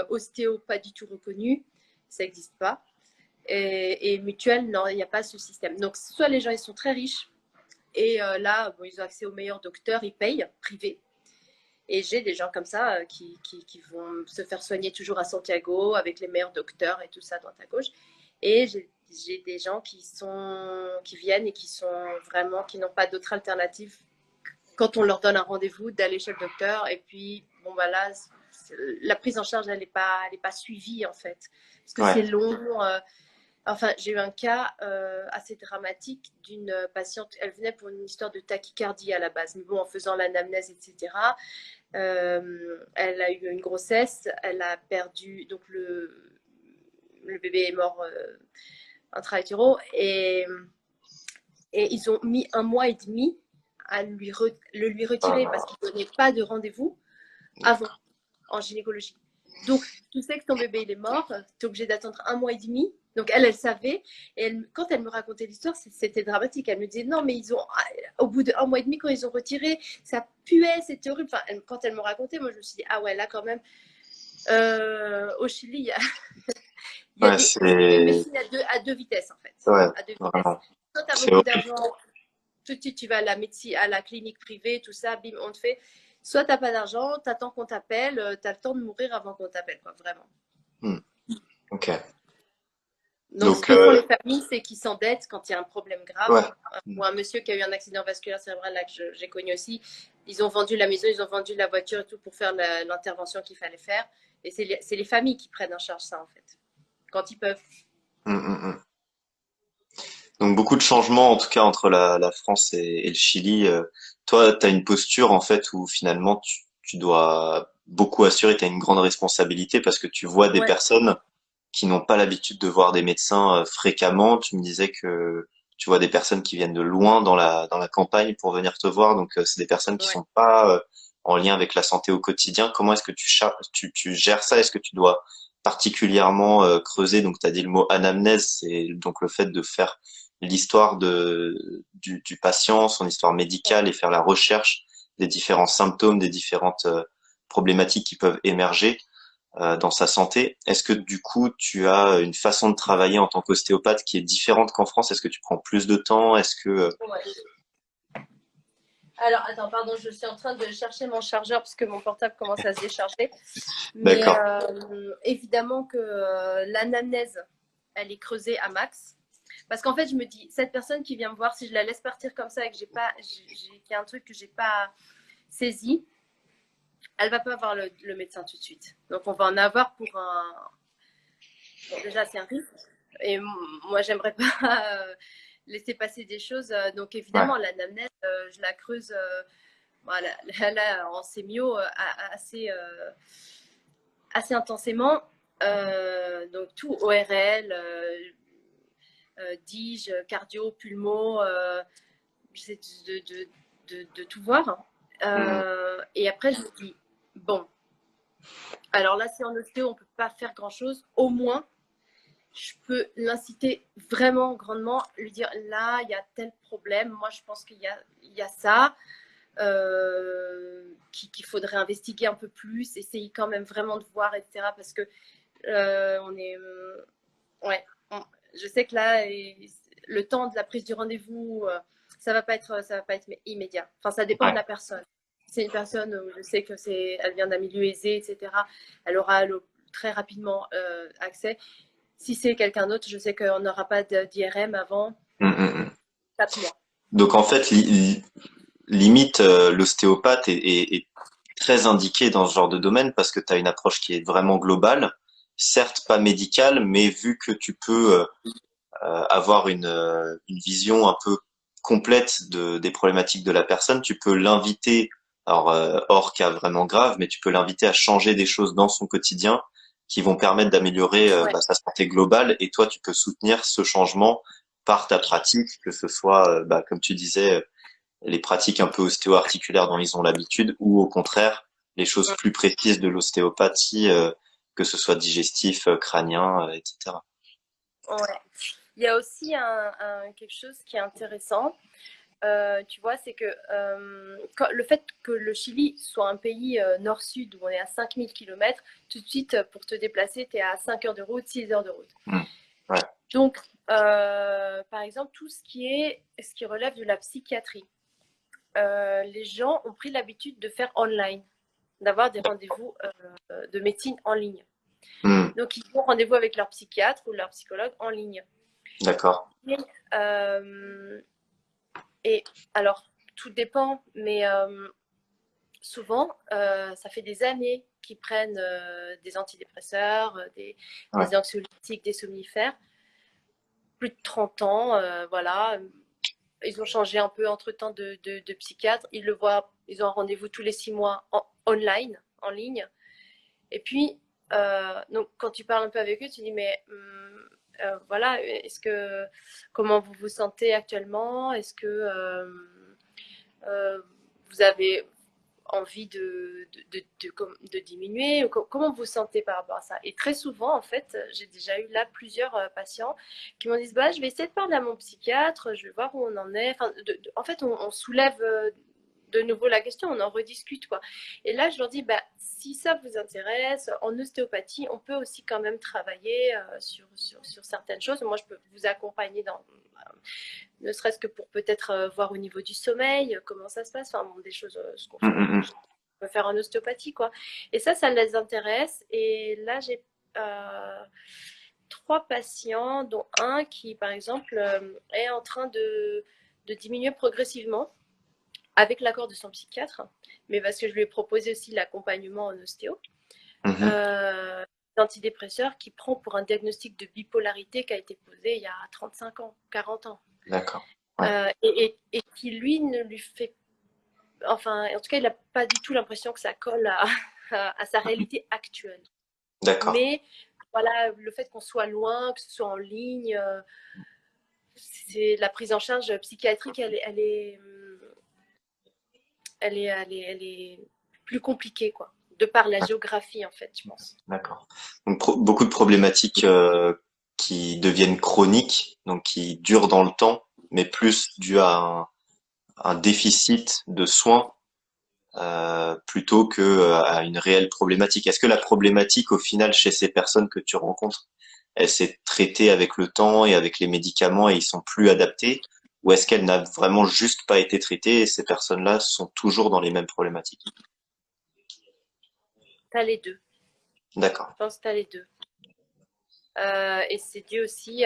Ostéo, pas du tout reconnu, ça n'existe pas. Et mutuelle, non, il n'y a pas ce système. Donc, soit les gens, ils sont très riches, et là, bon, ils ont accès aux meilleurs docteurs, ils payent, privés. Et j'ai des gens comme ça qui vont se faire soigner toujours à Santiago, avec les meilleurs docteurs et tout ça, droite à gauche. Et j'ai des gens qui viennent et qui sont vraiment, qui n'ont pas d'autre alternative quand on leur donne un rendez-vous, d'aller chez le docteur. Et puis, bon, bah là, la prise en charge, elle n'est pas suivie, en fait. Parce que Ouais. c'est long. Enfin, j'ai eu un cas assez dramatique d'une patiente. Elle venait pour une histoire de tachycardie à la base. Mais bon, en faisant l'anamnèse, etc., elle a eu une grossesse. Elle a perdu. Donc, le bébé est mort intra-hétéro. Et ils ont mis 1 mois et demi à le lui retirer parce qu'il ne donnait pas de rendez-vous avant en gynécologie. Donc, tu sais que ton bébé il est mort, tu es obligé d'attendre 1 mois et demi. Donc, elle savait. Et quand elle me racontait l'histoire, c'était dramatique. Elle me disait non, mais au bout de 1 mois et demi, quand ils ont retiré, ça puait, c'était horrible. Enfin, quand elle me racontait, moi, je me suis dit, ah ouais, là, quand même, au Chili, il y a Ouais, une c'est, médecine à deux vitesses, en fait. ouais, À deux vitesses. vraiment. Quand tu as C'est beaucoup horrible. d'argent, tout de suite, tu vas à la médecine, à la clinique privée, tout ça, bim, on te fait. Soit tu n'as pas d'argent, tu attends qu'on t'appelle, tu as le temps de mourir avant qu'on t'appelle, quoi, vraiment. Hmm. Ok. Donc, ce Donc, que font les familles, c'est qu'ils s'endettent quand il y a un problème grave. ouais. Ou un monsieur qui a eu un accident vasculaire cérébral, là, que j'ai connu aussi, ils ont vendu la maison, ils ont vendu la voiture et tout pour faire l'intervention qu'il fallait faire. Et c'est les familles qui prennent en charge ça, en fait, quand ils peuvent. Hmm, hmm, hmm. Donc beaucoup de changements en tout cas entre la France et le Chili. Toi, tu as une posture en fait où finalement tu dois beaucoup assurer, tu as une grande responsabilité parce que tu vois des Ouais, personnes qui n'ont pas l'habitude de voir des médecins fréquemment. Tu me disais que tu vois des personnes qui viennent de loin dans la campagne pour venir te voir, donc c'est des personnes qui ouais. sont pas en lien avec la santé au quotidien. Comment est-ce que tu gères ça? Est-ce que tu dois particulièrement creuser? Donc tu as dit le mot anamnèse, c'est donc le fait de faire l'histoire du patient, son histoire médicale et faire la recherche des différents symptômes, des différentes problématiques qui peuvent émerger dans sa santé. Est-ce que du coup, tu as une façon de travailler en tant qu'ostéopathe qui est différente qu'en France? Est-ce que tu prends plus de temps? Est-ce que Ouais. Alors, attends, pardon, je suis en train de chercher mon chargeur parce que mon portable commence à se décharger. Mais d'accord, évidemment que l'anamnèse, elle est creusée à max. Parce qu'en fait, je me dis, cette personne qui vient me voir, si je la laisse partir comme ça et que qu'il y a un truc que j'ai pas saisi, elle va pas voir le médecin tout de suite. Donc, on va en avoir pour un. Bon, déjà, c'est un risque. Et moi, j'aimerais pas laisser passer des choses. Donc, ouais, évidemment, l'anamnèse, je la creuse. Voilà, là, en sémio, assez, assez intensément. Donc tout ORL, DIGE, cardio, pulmo, j'essaie de tout voir. Mhm. Et après, je me dis, bon, alors là, si en ostéo, on ne peut pas faire grand-chose, au moins, je peux l'inciter vraiment grandement, lui dire, là, il y a tel problème, moi, je pense qu'il y a ça, qu'il faudrait investiguer un peu plus, essayer quand même vraiment de voir, etc. Parce que on est... ouais, je sais que là, le temps de la prise du rendez-vous, ça va pas être immédiat. Enfin, ça dépend de Ouais. la personne. C'est une personne où je sais que elle vient d'un milieu aisé, etc. Elle aura très rapidement accès. Si c'est quelqu'un d'autre, je sais qu'on n'aura pas d'IRM avant Mhm, mhm. 4 mois. Donc en fait, limite, l'ostéopathe est très indiqué dans ce genre de domaine parce que tu as une approche qui est vraiment globale, certes pas médicale, mais vu que tu peux avoir une vision un peu complète des problématiques de la personne, tu peux l'inviter, alors hors cas vraiment grave, mais tu peux l'inviter à changer des choses dans son quotidien qui vont permettre d'améliorer Ouais. sa santé globale et toi tu peux soutenir ce changement par ta pratique, que ce soit comme tu disais les pratiques un peu ostéo-articulaires dont ils ont l'habitude ou au contraire les choses plus précises de l'ostéopathie, que ce soit digestif, crânien, etc. Ouais. Il y a aussi quelque chose qui est intéressant, tu vois, c'est que le fait que le Chili soit un pays nord-sud où on est à 5000 km, tout de suite, pour te déplacer, tu es à 5 heures de route, 6 heures de route. Mm. Ouais. Donc, par exemple, tout ce qui relève de la psychiatrie, les gens ont pris l'habitude de faire online, d'avoir des rendez-vous de médecine en ligne. Mm. Donc, ils ont rendez-vous avec leur psychiatre ou leur psychologue en ligne. D'accord. Et, et alors, tout dépend, mais souvent, ça fait des années qu'ils prennent des antidépresseurs, Ouais. des anxiolytiques, des somnifères. Plus de 30 ans, voilà. Ils ont changé un peu entre-temps de psychiatre. Ils le voient, ils ont un rendez-vous tous les 6 mois online, en ligne. Et puis, donc, quand tu parles un peu avec eux, tu dis, mais voilà, comment vous vous sentez actuellement? Est-ce que vous avez envie de diminuer? Comment vous vous sentez par rapport à ça? Et très souvent, en fait, j'ai déjà eu là plusieurs patients qui m'ont dit, bah, je vais essayer de parler à mon psychiatre, je vais voir où on en est. Enfin, en fait, on soulève de nouveau la question, on en rediscute, quoi. Et là, je leur dis, bah, si ça vous intéresse, en ostéopathie, on peut aussi quand même travailler sur certaines choses. Moi, je peux vous accompagner ne serait-ce que pour peut-être voir au niveau du sommeil, comment ça se passe, enfin, bon, des choses, ce qu'on Mm, mm, mm. peut faire en ostéopathie, quoi. Et ça les intéresse. Et là, j'ai 3 patients, dont un qui, par exemple, est en train de diminuer progressivement avec l'accord de son psychiatre, mais parce que je lui ai proposé aussi l'accompagnement en ostéo. Mhm. Euh, D'antidépresseurs qui prend pour un diagnostic de bipolarité qui a été posé il y a 35 ans, 40 ans. D'accord. Ouais. Et qui, lui, ne lui fait... Enfin, en tout cas, il n'a pas du tout l'impression que ça colle à sa réalité actuelle. D'accord. Mais voilà, le fait qu'on soit loin, que ce soit en ligne, c'est la prise en charge psychiatrique, elle est plus compliquée, quoi, de par la géographie, en fait, je pense. D'accord. Donc beaucoup de problématiques qui deviennent chroniques, donc qui durent dans le temps, mais plus dû à un déficit de soins plutôt que à une réelle problématique. Est-ce que la problématique, au final, chez ces personnes que tu rencontres, elle s'est traitée avec le temps et avec les médicaments et ils sont plus adaptés, ou est-ce qu'elle n'a vraiment juste pas été traitée et ces personnes-là sont toujours dans les mêmes problématiques? T'as les deux. D'accord. Je pense que t'as les deux. Et c'est dû aussi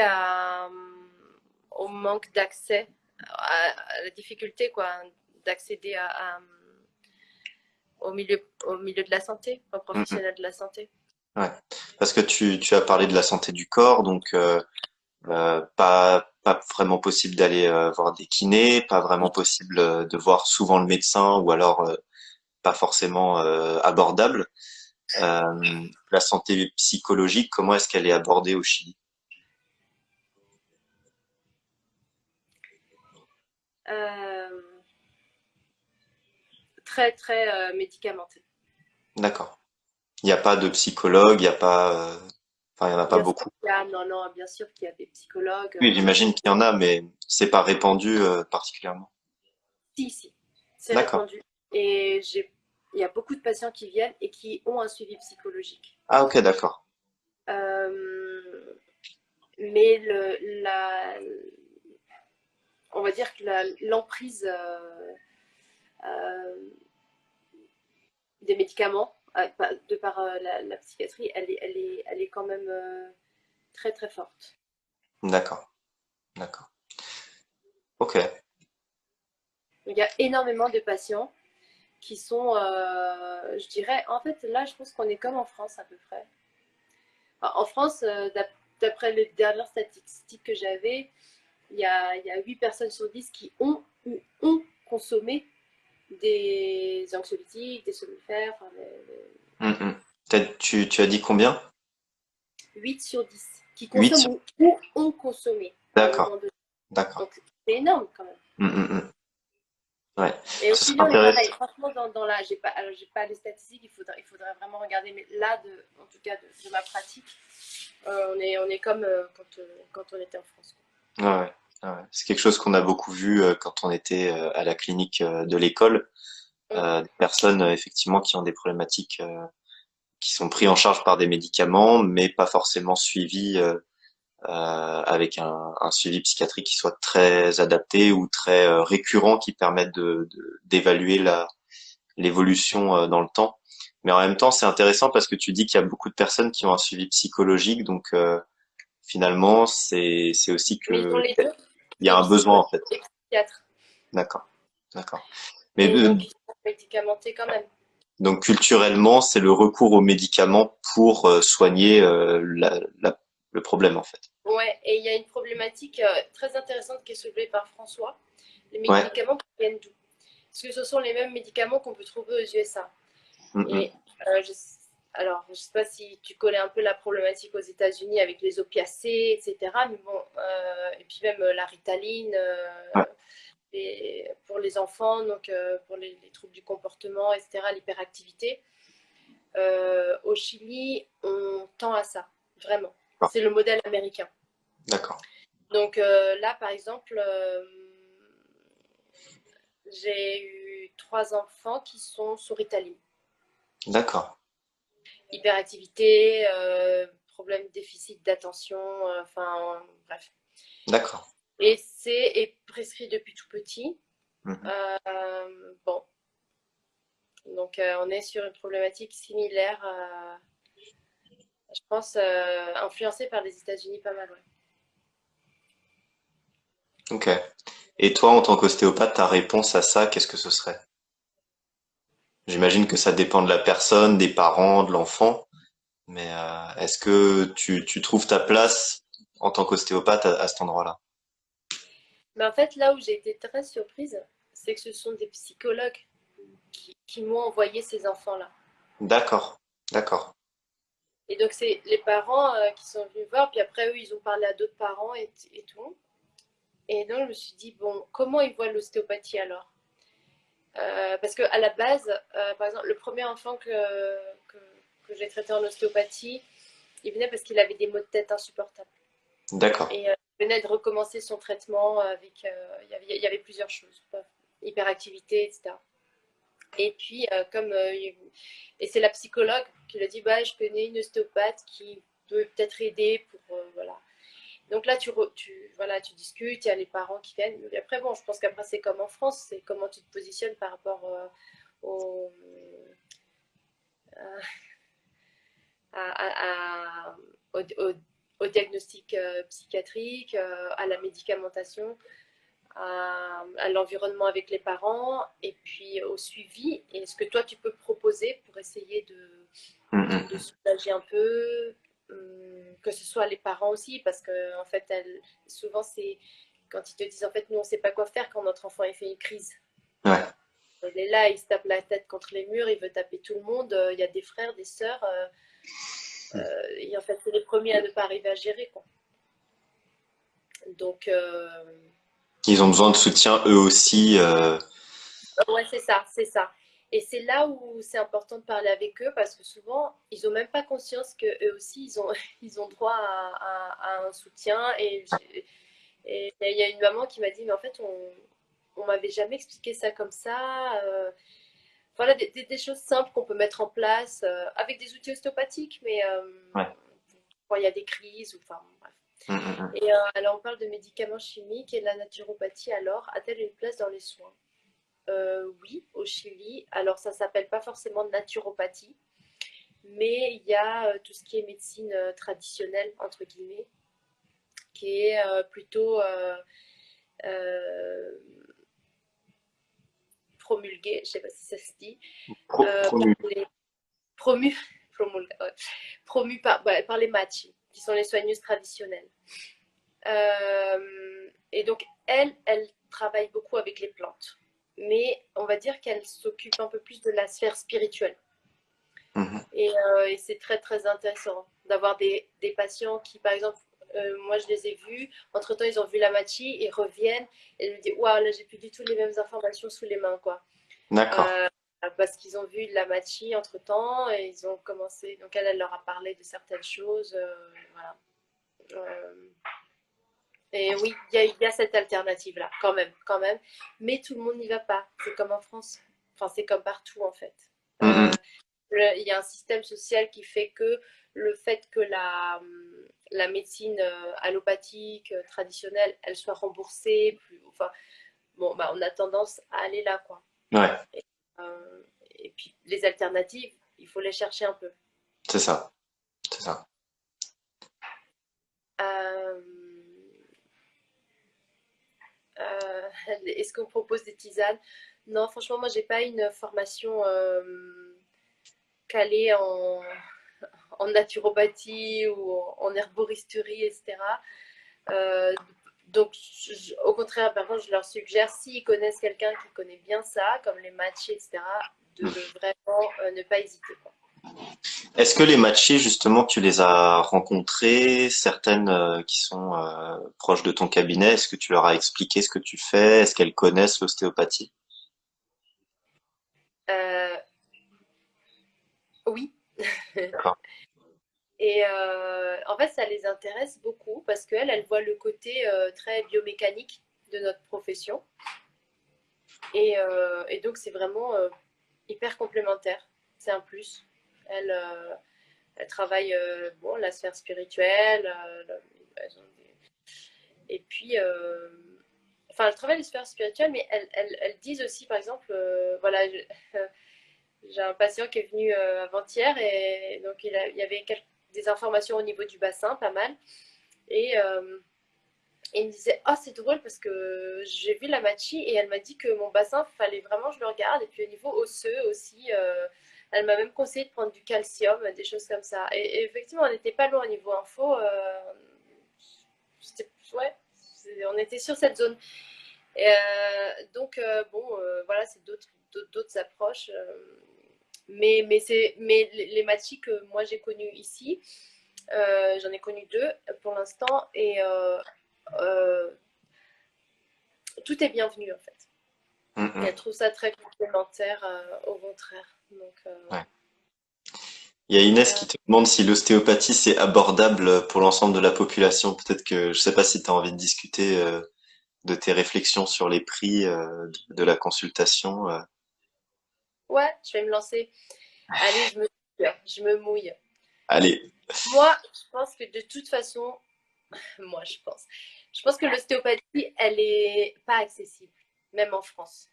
au manque d'accès, à la difficulté, quoi, d'accéder au milieu de la santé, aux Mm, mm. professionnels de la santé. Ouais. Parce que tu as parlé de la santé du corps, donc pas vraiment possible d'aller voir des kinés, pas vraiment possible de voir souvent le médecin ou alors pas forcément abordable. la santé psychologique, comment est-ce qu'elle est abordée au Chili? Euh, très, très médicamenté. D'accord. Il n'y a pas de psychologue, il n'y a pas, enfin, il n'y en a pas Bien sûr beaucoup. qu'il y a, non, non, bien sûr qu'il y a des psychologues. Oui, j'imagine qu'il y en a, mais c'est pas répandu particulièrement. Si, si, c'est D'accord. répandu. Et il y a beaucoup de patients qui viennent et qui ont un suivi psychologique. Ah, ok, d'accord. Euh, mais on va dire que l'emprise euh, des médicaments, de par la psychiatrie, elle est quand même très très forte. D'accord. D'accord. Ok. Donc, il y a énormément de patients qui sont, je dirais, en fait, là, je pense qu'on est comme en France à peu près. Enfin, en France, d'après les dernières statistiques que j'avais, il y a 8 personnes sur 10 qui ont consommé des anxiolytiques, des somnifères, enfin, Tu as dit combien? 8 sur 10 qui 8 consomment sur... ou ont consommé à un D'accord. moment donné. D'accord. Donc, c'est énorme quand même. Ouais. Et au Ce Chili, serait on est intéressant. pareil. Franchement, dans la, j'ai pas les statistiques, il faudrait vraiment regarder. Mais là, en tout cas, de ma pratique, on est comme quand on était en France. Ouais, ouais. Ouais. C'est quelque chose qu'on a beaucoup vu quand on était à la clinique de l'école. Quoi. Des personnes effectivement qui ont des problématiques qui sont pris en charge par des médicaments, mais pas forcément suivis avec un suivi psychiatrique qui soit très adapté ou très récurrent, qui permette d'évaluer l'évolution dans le temps. Mais en même temps, c'est intéressant parce que tu dis qu'il y a beaucoup de personnes qui ont un suivi psychologique, donc finalement, c'est aussi Mais ils ont que les deux, il y a des un besoin psychologues en fait. et des psychiatres. D'accord, d'accord. Mais Et donc, ils sont médicamentés quand même. donc culturellement, c'est le recours aux médicaments pour soigner le problème en fait. Ouais, et il y a une problématique très intéressante qui est soulevée par François. Les Ouais. médicaments viennent d'où? Parce que ce sont les mêmes médicaments qu'on peut trouver aux USA. Mm, mm. Et euh, je, alors, je ne sais pas si tu connais un peu la problématique aux États-Unis avec les opiacés, etc. Mais bon, et puis même la Ritaline Ouais. pour les enfants, donc pour les troubles du comportement, etc., l'hyperactivité. Au Chili, on tend à ça, vraiment. D'accord. C'est le modèle américain. D'accord. Donc là, par exemple, j'ai eu 3 enfants qui sont sous Ritaline. D'accord. Hyperactivité, problème de déficit d'attention, enfin bref. D'accord. Et c'est prescrit depuis tout petit. Mhm. Bon, donc on est sur une problématique similaire, je pense, influencée par les États-Unis pas mal. Ouais. Ok. Et toi, en tant qu'ostéopathe, ta réponse à ça, qu'est-ce que ce serait? J'imagine que ça dépend de la personne, des parents, de l'enfant, mais est-ce que tu trouves ta place en tant qu'ostéopathe à cet endroit-là? Mais en fait, là où j'ai été très surprise, c'est que ce sont des psychologues qui m'ont envoyé ces enfants-là. D'accord. D'accord. Et donc, c'est les parents qui sont venus voir, puis après, eux, ils ont parlé à d'autres parents et tout. Et donc, je me suis dit, bon, comment ils voient l'ostéopathie alors? Parce qu'à la base, par exemple, le premier enfant que, que j'ai traité en ostéopathie, il venait parce qu'il avait des maux de tête insupportables. D'accord. Et il venait de recommencer son traitement avec. Il y avait plusieurs choses, hyperactivité, etc. Et puis, et c'est la psychologue qui lui a dit bah, je connais une ostéopathe qui peut peut-être aider pour. Voilà. Donc là, voilà, tu discutes, il y a les parents qui viennent. Et après, bon, je pense qu'après, c'est comme en France, c'est comment tu te positionnes par rapport au, à, au, au, au, diagnostic psychiatrique, à la médicamentation, à l'environnement avec les parents, et puis au suivi, et ce que toi, tu peux proposer pour essayer de Mhm. soulager un peu, que ce soit les parents aussi, parce que en fait, souvent, c'est quand ils te disent, en fait, nous, on ne sait pas quoi faire quand notre enfant a fait une crise. Ouais. Il est là, il se tape la tête contre les murs, il veut taper tout le monde. Il y a des frères, des sœurs. Et en fait, c'est les premiers à ne pas arriver à gérer, quoi. Donc, Ils ont besoin de soutien eux aussi. ouais, c'est ça, c'est ça. Et c'est là où c'est important de parler avec eux parce que souvent, ils n'ont même pas conscience qu'eux aussi, ils ont droit à un soutien. Et il y a une maman qui m'a dit, mais en fait, on m'avait jamais expliqué ça comme ça. Voilà, des choses simples qu'on peut mettre en place avec des outils ostéopathiques, mais Ouais. quand il y a des crises, ou enfin, bref. Mm, mm, mm. Et alors, on parle de médicaments chimiques et de la naturopathie, alors, a-t-elle une place dans les soins? Oui, au Chili. Alors, ça s'appelle pas forcément naturopathie, mais il y a tout ce qui est médecine traditionnelle, entre guillemets, qui est plutôt euh, promulguée, je sais pas si ça se dit, par Promu. les promu, ouais, promu par, ouais, par les machis, qui sont les soigneuses traditionnelles. Et donc, elle travaille beaucoup avec les plantes. Mais on va dire qu'elle s'occupe un peu plus de la sphère spirituelle. Mhm. Et c'est très, très intéressant d'avoir des patients qui, par exemple, moi je les ai vus, entre-temps ils ont vu la machi, ils reviennent et ils me disent waouh, là j'ai plus du tout les mêmes informations sous les mains, quoi. D'accord. Euh, Parce qu'ils ont vu la machi entre-temps et ils ont commencé. Donc elle leur a parlé de certaines choses. Voilà. Euh, et oui, il y a cette alternative-là, quand même, quand même. Mais tout le monde n'y va pas. C'est comme en France. Enfin, c'est comme partout, en fait. Mm, mm. Il y a un système social qui fait que le fait que la médecine allopathique traditionnelle, elle soit remboursée, plus, enfin, bon, bah, on a tendance à aller là, quoi. Ouais, Et, euh, et puis les alternatives, il faut les chercher un peu. c'est ça. C'est ça. Euh, Est-ce qu'on propose des tisanes? Non, franchement, moi, j'ai pas une formation calée en naturopathie ou en herboristerie, etc. Euh, donc, au contraire, par contre, je leur suggère, s'ils connaissent quelqu'un qui connaît bien ça, comme les matchs, etc., de vraiment ne pas hésiter, quoi. Est-ce que les matchés, justement, tu les as rencontrées, certaines qui sont proches de ton cabinet, est-ce que tu leur as expliqué ce que tu fais? Est-ce qu'elles connaissent l'ostéopathie? Euh, oui. D'accord. Et en fait, ça les intéresse beaucoup parce qu'elles voient le côté très biomécanique de notre profession. Et donc, c'est vraiment hyper complémentaire. C'est un plus. Elles, elles travaillent bon, la sphère spirituelle. Elles ont et puis, enfin, elles travaillent la sphère spirituelle, mais elles disent aussi, par exemple, voilà, j'ai un patient qui est venu avant-hier et donc il y avait des informations au niveau du bassin, pas mal. Et il me disait, oh, c'est drôle parce que j'ai vu la machi et elle m'a dit que mon bassin, fallait vraiment que je le regarde. Et puis au niveau osseux aussi, elle m'a même conseillé de prendre du calcium, des choses comme ça. Et effectivement, on n'était pas loin au niveau info. Ouais, on était sur cette zone. Et, donc, bon, voilà, c'est d'autres approches. Mais les machis que moi j'ai connus ici, j'en ai connu deux pour l'instant. Et euh, tout est bienvenu en fait. Mm, Elle mm. trouve ça très complémentaire, au contraire. Donc, Ouais. Il y a Inès euh, qui te demande si l'ostéopathie c'est abordable pour l'ensemble de la population. Peut-être que je sais pas si tu as envie de discuter de tes réflexions sur les prix de la consultation. ouais, je vais me lancer. Allez, je me mouille. Allez. Moi, je pense que de toute façon, moi, je pense que l'ostéopathie, elle est pas accessible, même en France.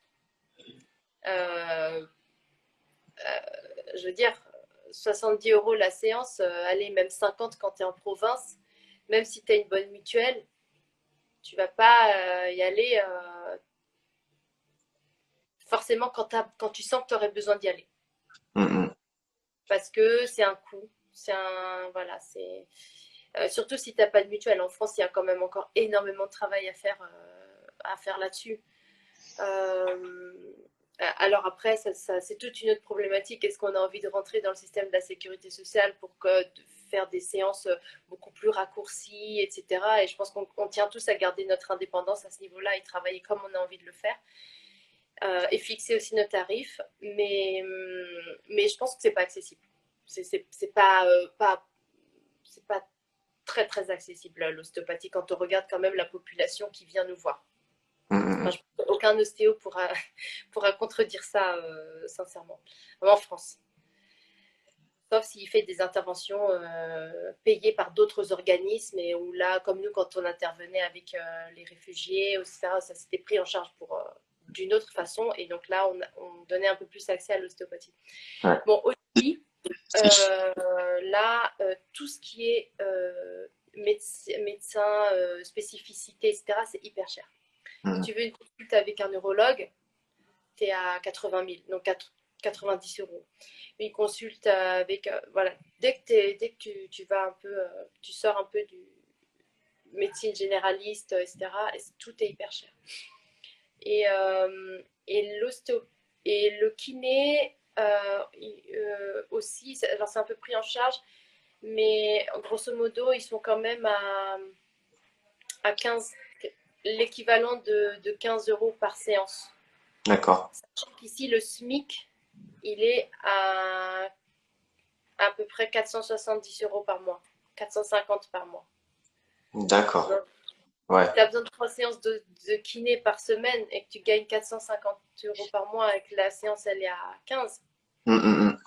Euh, je veux dire, 70 € la séance, allez, même 50 quand tu es en province, même si tu as une bonne mutuelle, tu vas pas y aller forcément quand tu sens que tu aurais besoin d'y aller. Mm, mm. Parce que c'est un coût. C'est un. Voilà, c'est. Surtout si tu n'as pas de mutuelle. En France, il y a quand même encore énormément de travail à faire là-dessus. Euh, Alors après, c'est toute une autre problématique. Est-ce qu'on a envie de rentrer dans le système de la sécurité sociale pour de faire des séances beaucoup plus raccourcies, etc. Et je pense qu'on tient tous à garder notre indépendance à ce niveau-là et travailler comme on a envie de le faire. Et fixer aussi nos tarifs. Mais je pense que c'est pas accessible. C'est pas très très accessible l'ostéopathie quand on regarde quand même la population qui vient nous voir. Mm, Enfin, aucun ostéo pourra contredire ça, sincèrement, en France. Sauf s'il fait des interventions payées par d'autres organismes et où là, comme nous, quand on intervenait avec les réfugiés, etc., ça s'était pris en charge d'une autre façon. Et donc là, on donnait un peu plus accès à l'ostéopathie. ouais. Bon, aussi, Si je- là, tout ce qui est médecin, spécificité, etc., c'est hyper cher. Si mm, tu veux une consulte avec un neurologue, tu es à 80 000, donc 90 euros. Une consulte avec. Voilà, dès que tu vas un peu. Tu sors un peu du médecine généraliste, etc., tout est hyper cher. Et, et l'ostéo. Et le kiné aussi, alors c'est un peu pris en charge, mais grosso modo, ils sont quand même à 15, l'équivalent de 15 euros par séance. D'accord, Sachant qu'ici, le SMIC, il est à peu près 470 euros par mois, 450 par mois. d'accord, Donc, ouais. si tu as besoin de 3 séances de kiné par semaine et que tu gagnes 450 euros par mois et que la séance elle est à 15, Mm, mm,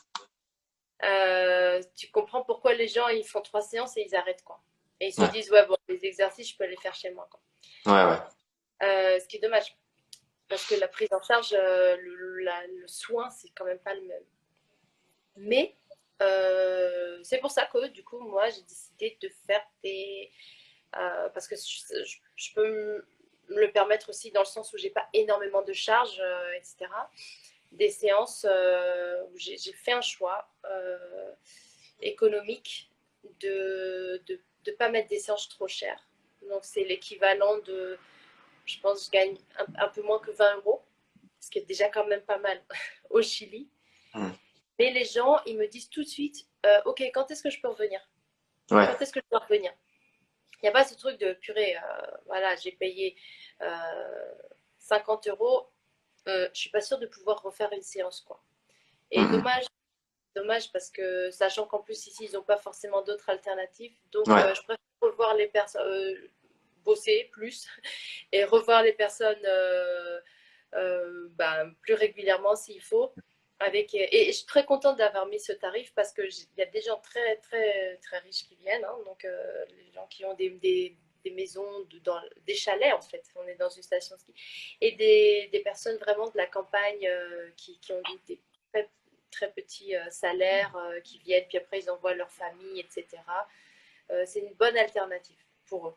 mm. tu comprends pourquoi les gens ils font 3 séances et ils arrêtent quoi. Et ils se Ouais, disent ouais bon les exercices je peux les faire chez moi quoi. ouais, ouais. Ce qui est dommage parce que la prise en charge, le soin c'est quand même pas le même. Mais c'est pour ça que du coup moi j'ai décidé de faire parce que je peux me le permettre aussi dans le sens où j'ai pas énormément de charges, etc. Des séances où j'ai fait un choix économique de pas mettre des séances trop chères. Donc c'est l'équivalent de, je pense, je gagne un peu moins que 20 euros, ce qui est déjà quand même pas mal au Chili. Mm. Mais les gens, ils me disent tout de suite, ok, quand est-ce que je peux revenir? Ouais, Quand est-ce que je peux revenir? Il n'y a pas ce truc de purée, voilà, j'ai payé 50 euros, je suis pas sûre de pouvoir refaire une séance, quoi. mm, Et mm. dommage parce que sachant qu'en plus ici ils n'ont pas forcément d'autres alternatives, donc Ouais, je préfère revoir les personnes, bosser plus et revoir les personnes plus régulièrement s'il faut. Et je suis très contente d'avoir mis ce tarif parce qu'il y a des gens très très très riches qui viennent, hein, donc les gens qui ont des maisons, des chalets en fait, on est dans une station ski, et des personnes vraiment de la campagne qui ont des très, très petits salaires, qui viennent, puis après ils envoient leur famille, etc. C'est une bonne alternative pour eux.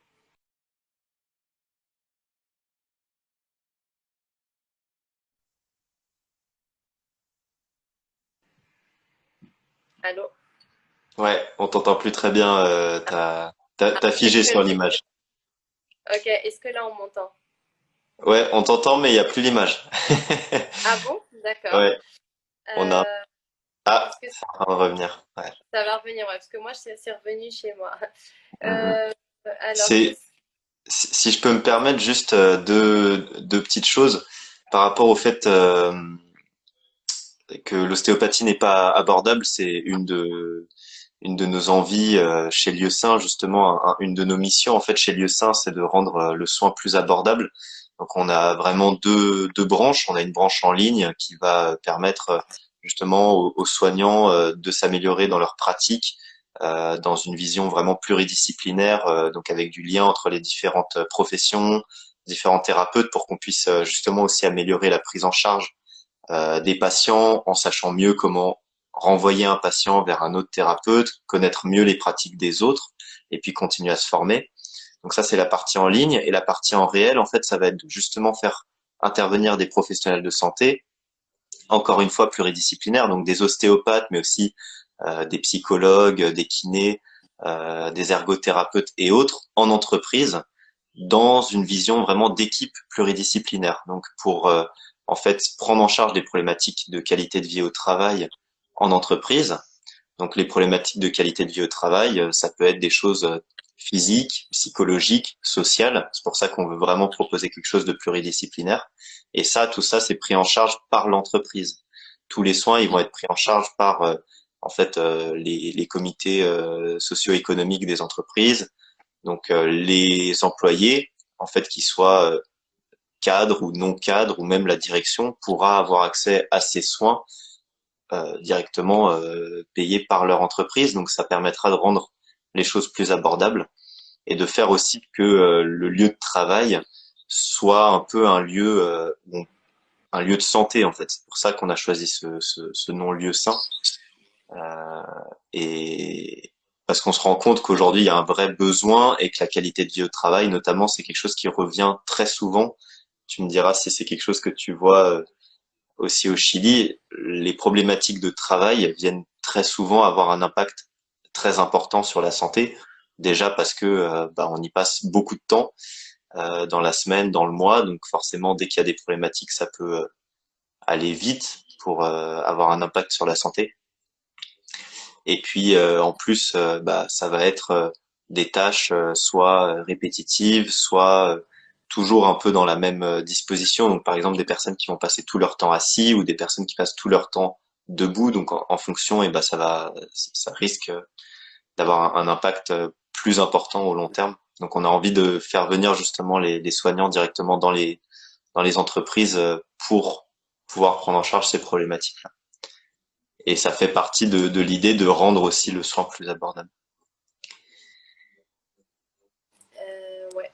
Allô. ouais, on t'entend plus très bien, t'as figé sur l'image. Ok, est-ce que là on m'entend? Ouais, on t'entend, mais il y a plus l'image. Ah bon? D'accord. Ouais, on a, Euh, ah, est-ce que ça va revenir. Ouais. ça va revenir? Ouais, parce que moi, c'est revenu chez moi. Mm, mm. Euh, alors, C'est, si je peux me permettre juste deux petites choses par rapport au fait que l'ostéopathie n'est pas abordable, c'est une de nos envies chez Lieusaint, justement, une de nos missions en fait chez Lieusaint, c'est de rendre le soin plus abordable. Donc on a vraiment deux branches. On a une branche en ligne qui va permettre justement aux soignants de s'améliorer dans leur pratique, dans une vision vraiment pluridisciplinaire, donc avec du lien entre les différentes professions, différents thérapeutes, pour qu'on puisse justement aussi améliorer la prise en charge des patients en sachant mieux comment renvoyer un patient vers un autre thérapeute, connaître mieux les pratiques des autres et puis continuer à se former. Donc ça, c'est la partie en ligne. Et la partie en réel, en fait, ça va être de justement faire intervenir des professionnels de santé, encore une fois pluridisciplinaires, donc des ostéopathes, mais aussi des psychologues, des kinés, des ergothérapeutes et autres en entreprise, dans une vision vraiment d'équipe pluridisciplinaire. Donc pour en fait prendre en charge des problématiques de qualité de vie au travail en entreprise. Donc les problématiques de qualité de vie au travail, ça peut être des choses physiques, psychologiques, sociales. C'est pour ça qu'on veut vraiment proposer quelque chose de pluridisciplinaire. Et ça, tout ça, c'est pris en charge par l'entreprise. Tous les soins, ils vont être pris en charge par en fait les comités socio-économiques des entreprises. Donc les employés, en fait, qu'ils soient cadres ou non cadres, ou même la direction pourra avoir accès à ces soins directement payés par leur entreprise. Donc ça permettra de rendre les choses plus abordables et de faire aussi que le lieu de travail soit un peu un lieu de santé en fait. C'est pour ça qu'on a choisi ce nom lieu sain. Euh, et parce qu'on se rend compte qu'aujourd'hui il y a un vrai besoin et que la qualité de vie au travail, notamment, c'est quelque chose qui revient très souvent. Tu me diras si c'est quelque chose que tu vois aussi au Chili. Les problématiques de travail viennent très souvent avoir un impact très important sur la santé. Déjà parce que on y passe beaucoup de temps dans la semaine, dans le mois, donc forcément dès qu'il y a des problématiques, ça peut aller vite pour avoir un impact sur la santé. Et puis en plus, ça va être des tâches soit répétitives, soit toujours un peu dans la même disposition. Donc par exemple des personnes qui vont passer tout leur temps assis ou des personnes qui passent tout leur temps debout. Donc en fonction, et ça risque d'avoir un impact plus important au long terme. Donc on a envie de faire venir justement les soignants directement dans les entreprises pour pouvoir prendre en charge ces problématiques-là. Et ça fait partie de l'idée de rendre aussi le soin plus abordable. Ouais.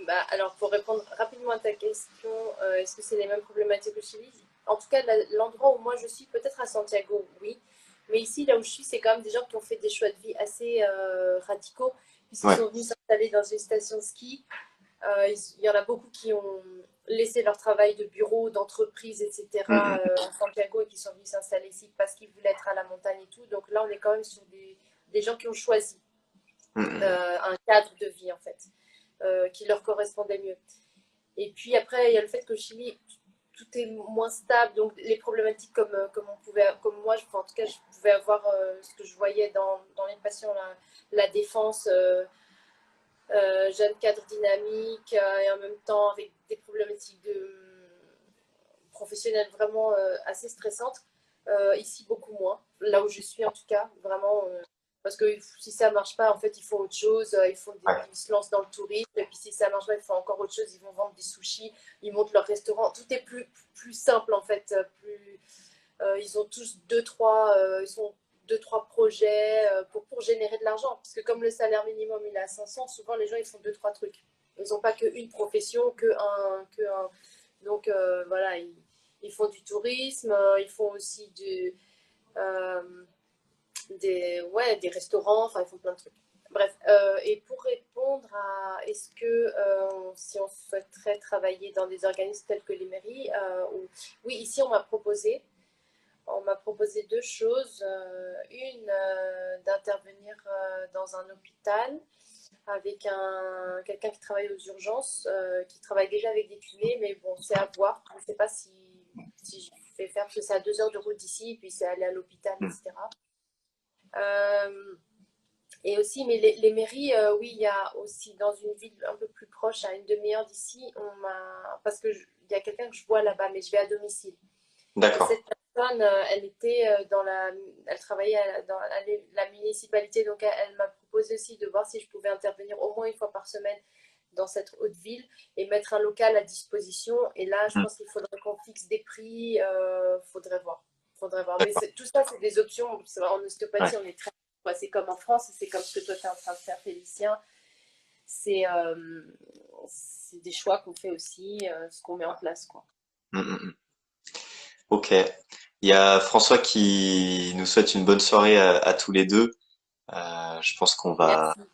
Bah, alors, pour répondre rapidement à ta question, est-ce que c'est les mêmes problématiques au Chili? En tout cas, l'endroit où moi je suis, peut-être à Santiago, oui. Mais ici, là où je suis, c'est quand même des gens qui ont fait des choix de vie assez radicaux. Puisqu'ils Ouais. sont venus s'installer dans une station de ski. Il y en a beaucoup qui ont laissé leur travail de bureau, d'entreprise, etc. Mm, À Santiago et qui sont venus s'installer ici parce qu'ils voulaient être à la montagne et tout. Donc là, on est quand même sur des gens qui ont choisi mm, mm, un cadre de vie, en fait, qui leur correspondait mieux. Et puis après, il y a le fait qu'au Chili, tout est moins stable. Donc les problématiques comme moi, en tout cas, je pouvais avoir ce que je voyais dans les patients, la défense, jeune cadre dynamique et en même temps avec des problématiques professionnelles vraiment assez stressantes. Ici, beaucoup moins. Là où je suis, en tout cas, vraiment. Parce que si ça marche pas, en fait, ils font autre chose. ouais. Ils se lancent dans le tourisme. Et puis si ça marche pas, ils font encore autre chose. Ils vont vendre des sushis. Ils montent leur restaurant. Tout est plus simple, en fait. Ils ont tous ils sont deux, trois projets pour générer de l'argent. Parce que comme le salaire minimum il est à 500, souvent les gens ils font deux, trois trucs. Ils n'ont pas qu'une profession, Donc voilà, ils font du tourisme, ils font aussi euh, des restaurants, enfin ils font plein de trucs. Bref, et pour répondre à est-ce que si on souhaiterait travailler dans des organismes tels que les mairies, oui, ici on m'a proposé deux choses. Une, d'intervenir dans un hôpital avec quelqu'un qui travaille aux urgences, qui travaille déjà avec des kinés, mais bon, c'est à voir. Je ne sais pas si je vais faire, parce que c'est à 2 heures de route d'ici, puis c'est aller à l'hôpital, Mm. etc. Euh, et aussi, mais les mairies, oui, il y a aussi dans une ville un peu plus proche, à une demi-heure d'ici, parce que il y a quelqu'un que je vois là-bas, mais je vais à domicile. Et D'accord. cette personne, elle était elle travaillait dans la municipalité, donc elle m'a proposé aussi de voir si je pouvais intervenir au moins une fois par semaine dans cette haute ville et mettre un local à disposition. Et là, je Mm. pense qu'il faudrait qu'on fixe des prix, faudrait voir. Faudrait voir. Mais D'accord. tout ça, c'est des options. En Ouais. ostéopathie, on est très. C'est comme en France, c'est comme ce que toi tu es en train de faire, Félicien. C'est c'est des choix qu'on fait aussi, ce qu'on met en place, quoi. Mm, mm, mm. Ok. Il y a François qui nous souhaite une bonne soirée à tous les deux. Je pense qu'on va. Merci.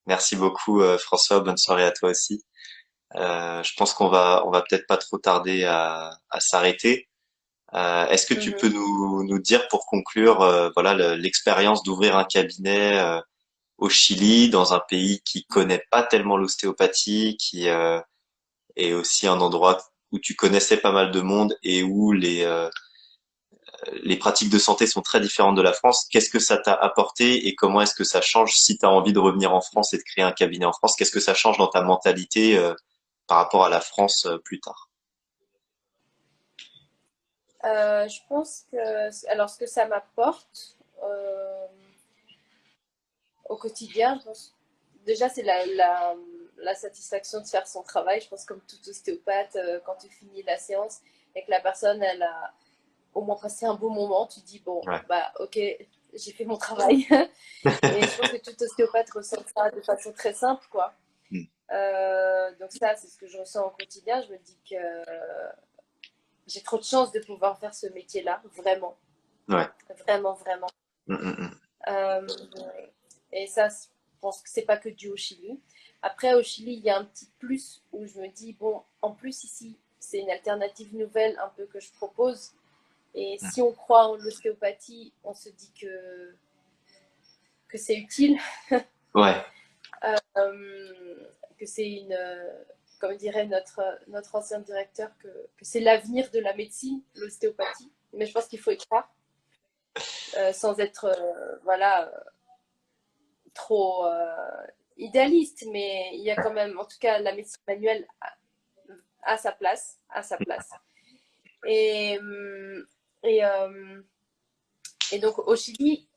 Merci beaucoup François. Bonne soirée à toi aussi. Je pense on va peut-être pas trop tarder à s'arrêter. Est-ce que tu peux Mhm. nous dire pour conclure, voilà, l'expérience d'ouvrir un cabinet au Chili, dans un pays qui connaît pas tellement l'ostéopathie, qui est aussi un endroit où tu connaissais pas mal de monde et où les pratiques de santé sont très différentes de la France. Qu'est-ce que ça t'a apporté et comment est-ce que ça change si tu as envie de revenir en France et de créer un cabinet en France? Qu'est-ce que ça change dans ta mentalité par rapport à la France plus tard? Je pense que, alors, ce que ça m'apporte au quotidien, je pense, déjà, c'est la satisfaction de faire son travail. Je pense, comme tout ostéopathe, quand tu finis la séance et que la personne, elle a au moins passé un bon moment, tu te dis, bon, Ouais. bah, ok, j'ai fait mon travail. Et je pense que tout ostéopathe ressent ça de façon très simple, quoi. Mm. Donc ça, c'est ce que je ressens au quotidien. Je me dis que j'ai trop de chance de pouvoir faire ce métier-là, vraiment, Ouais. vraiment, vraiment. Mm, mm, mm. Euh, et ça, je pense que c'est pas que dû au Chili. Après, au Chili, il y a un petit plus où je me dis, bon, en plus ici, c'est une alternative nouvelle un peu que je propose. Et Mm. si on croit en l'ostéopathie, on se dit que c'est utile, Ouais. que c'est comme dirait notre ancien directeur, que c'est l'avenir de la médecine, l'ostéopathie. Mais je pense qu'il faut y croire, sans être voilà, trop idéaliste, mais il y a quand même, en tout cas, la médecine manuelle a sa place, a sa place. Et, et, et donc au Chili,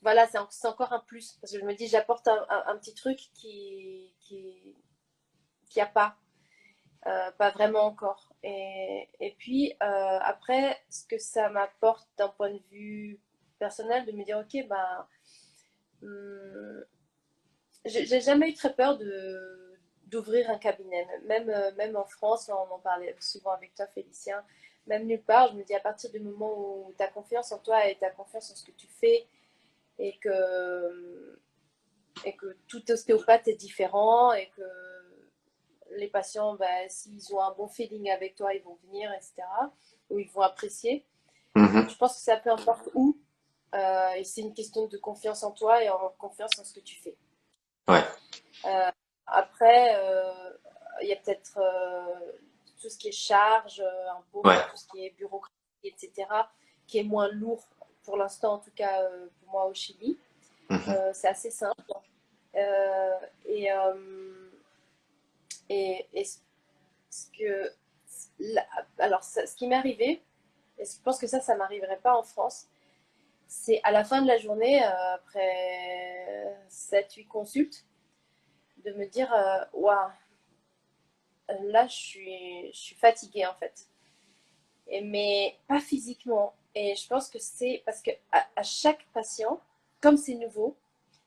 voilà, c'est encore un plus, parce que je me dis, j'apporte un petit truc qui a pas. Pas vraiment encore. Et puis, après, ce que ça m'apporte d'un point de vue personnel, de me dire, ok, bah, hum, j'ai jamais eu très peur d'ouvrir un cabinet. Même en France, on en parlait souvent avec toi, Félicien, même nulle part, je me dis, à partir du moment où tu as confiance en toi et tu as confiance en ce que tu fais, et et que tout ostéopathe est différent, et que les patients, bah, s'ils ont un bon feeling avec toi, ils vont venir, etc. Ou ils vont apprécier. Mhm. Je pense que ça peu importe où. Et c'est une question de confiance en toi et en confiance en ce que tu fais. Ouais. Euh, Après, il y a peut-être tout ce qui est charge, Ouais. enfin tout ce qui est bureaucratie, etc., qui est moins lourd pour l'instant, en tout cas pour moi au Chili. Mhm. C'est assez simple. Euh, et, euh, et ce que alors ce qui m'est arrivé, et je pense que ça m'arriverait pas en France, c'est à la fin de la journée, après 7-8 consultes, de me dire waouh, là je suis fatiguée en fait. Mais pas physiquement. Et je pense que c'est parce que à chaque patient, comme c'est nouveau,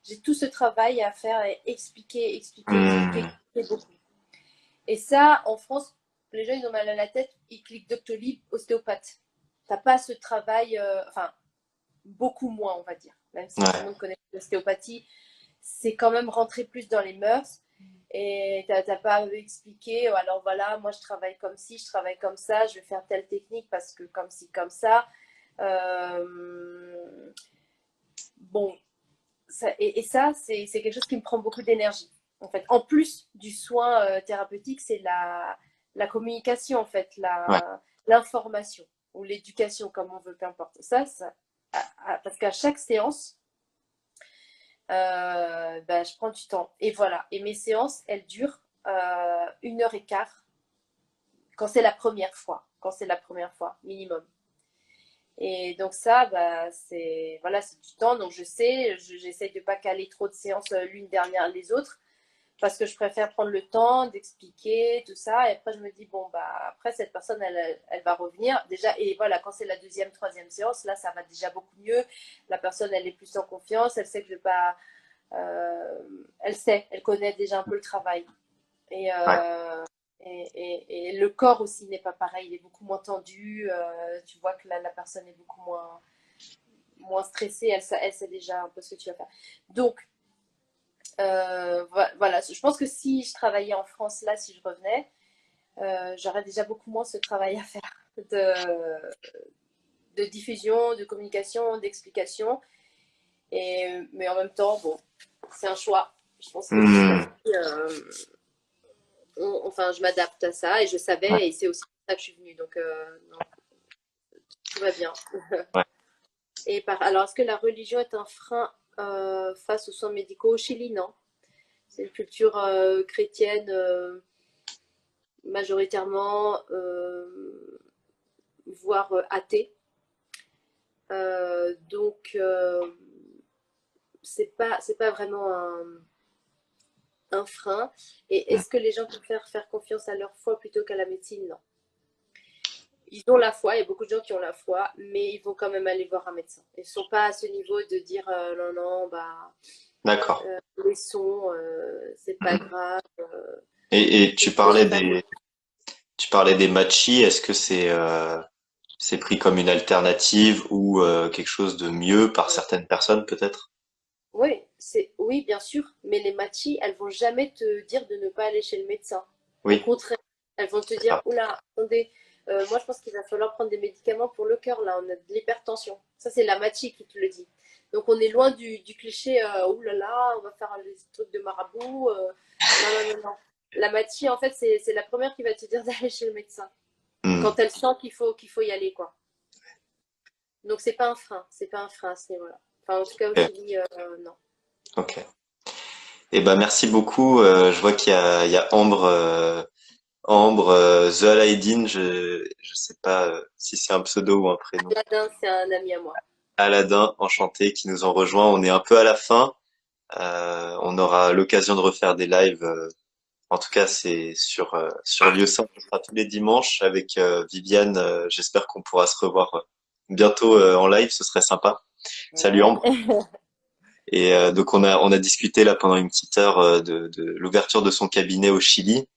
j'ai tout ce travail à faire et expliquer, expliquer, expliquer, Mm. expliquer beaucoup. Et ça, en France, les gens, ils ont mal à la tête, ils cliquent Doctolib, ostéopathe. T'as pas ce travail, enfin, beaucoup moins, on va dire. Même si tout le Ouais. monde connaît l'ostéopathie, c'est quand même rentré plus dans les mœurs. Et t'as pas à expliquer, alors voilà, moi je travaille comme ci, je travaille comme ça, je vais faire telle technique parce que comme ci, comme ça. Euh, bon, et ça, c'est quelque chose qui me prend beaucoup d'énergie. En fait, en plus du soin thérapeutique, c'est la communication, en fait, Ouais. l'information ou l'éducation, comme on veut, qu'importe. Parce qu'à chaque séance, bah, je prends du temps. Et voilà. Et mes séances, elles durent 1 heure et quart quand c'est la première fois. Quand c'est la première fois, minimum. Et donc ça, bah, c'est voilà, c'est du temps. Donc je sais, j'essaye de pas caler trop de séances l'une derrière les autres parce que je préfère prendre le temps d'expliquer tout ça. Et après je me dis bon bah après cette personne elle va revenir déjà. Et voilà, quand c'est la deuxième, troisième séance, là ça va déjà beaucoup mieux. La personne elle est plus en confiance, elle sait que je vais pas, elle sait, elle connaît déjà un peu le travail. Et, Ouais. et le corps aussi n'est pas pareil, il est beaucoup moins tendu. Tu vois que la personne est beaucoup moins stressée, elle sait déjà un peu ce que tu vas faire. Donc, voilà, je pense que si je travaillais en France, là, si je revenais, j'aurais déjà beaucoup moins ce travail à faire de diffusion, de communication, d'explication. Mais en même temps, bon, c'est un choix. Je pense que petit à Mm. petit, enfin, je m'adapte à ça et je Ouais. savais, et c'est aussi ça que je suis venue, donc non, tout va bien. Ouais. Alors, est-ce que la religion est un frein face aux soins médicaux au Chili? Non. C'est une culture chrétienne majoritairement, voire athée. Donc, c'est pas vraiment un frein. Et Mm. est-ce que les gens préfèrent faire confiance à leur foi plutôt qu'à la médecine? Non. Ils ont la foi, il y a beaucoup de gens qui ont la foi, mais ils vont quand même aller voir un médecin. Ils ne sont pas à ce niveau de dire non, non, bah, D'accord. les sons, c'est pas Mm. grave. Et C'est déjà pas bon. tu parlais des matchis. Est-ce que c'est pris comme une alternative ou quelque chose de mieux par certaines personnes peut-être? Oui, oui, bien sûr, mais les machis, elles vont jamais te dire de ne pas aller chez le médecin. Au Oui, contraire, elles vont te c'est dire, ça. oula, attendez, moi je pense qu'il va falloir prendre des médicaments pour le cœur, là, on a de l'hypertension. Ça, c'est la machi qui te le dit. Donc on est loin du cliché, oulala, on va faire des trucs de marabout. Non, non, non, non. La machi, en fait, c'est la première qui va te dire d'aller chez le médecin. Hmm. Quand elle sent qu'il faut y aller, quoi. Donc c'est pas un frein à ce niveau-là. Enfin, en tout cas, au Ok. Chili, non. Ok. Eh ben merci beaucoup. Je vois il y a Ambre, The Aladdin. Je sais pas si c'est un pseudo ou un prénom. Aladdin, c'est un ami à moi. Aladdin, enchanté, qui nous ont rejoint. On est un peu à la fin. On aura l'occasion de refaire des lives. En tout cas, c'est sur Lieu 5. Ce sera tous les dimanches avec Viviane. J'espère qu'on pourra se revoir bientôt en live. Ce serait sympa. Salut Ouais. Ambre. Et donc on a discuté là pendant une petite heure de l'ouverture de son cabinet au Chili,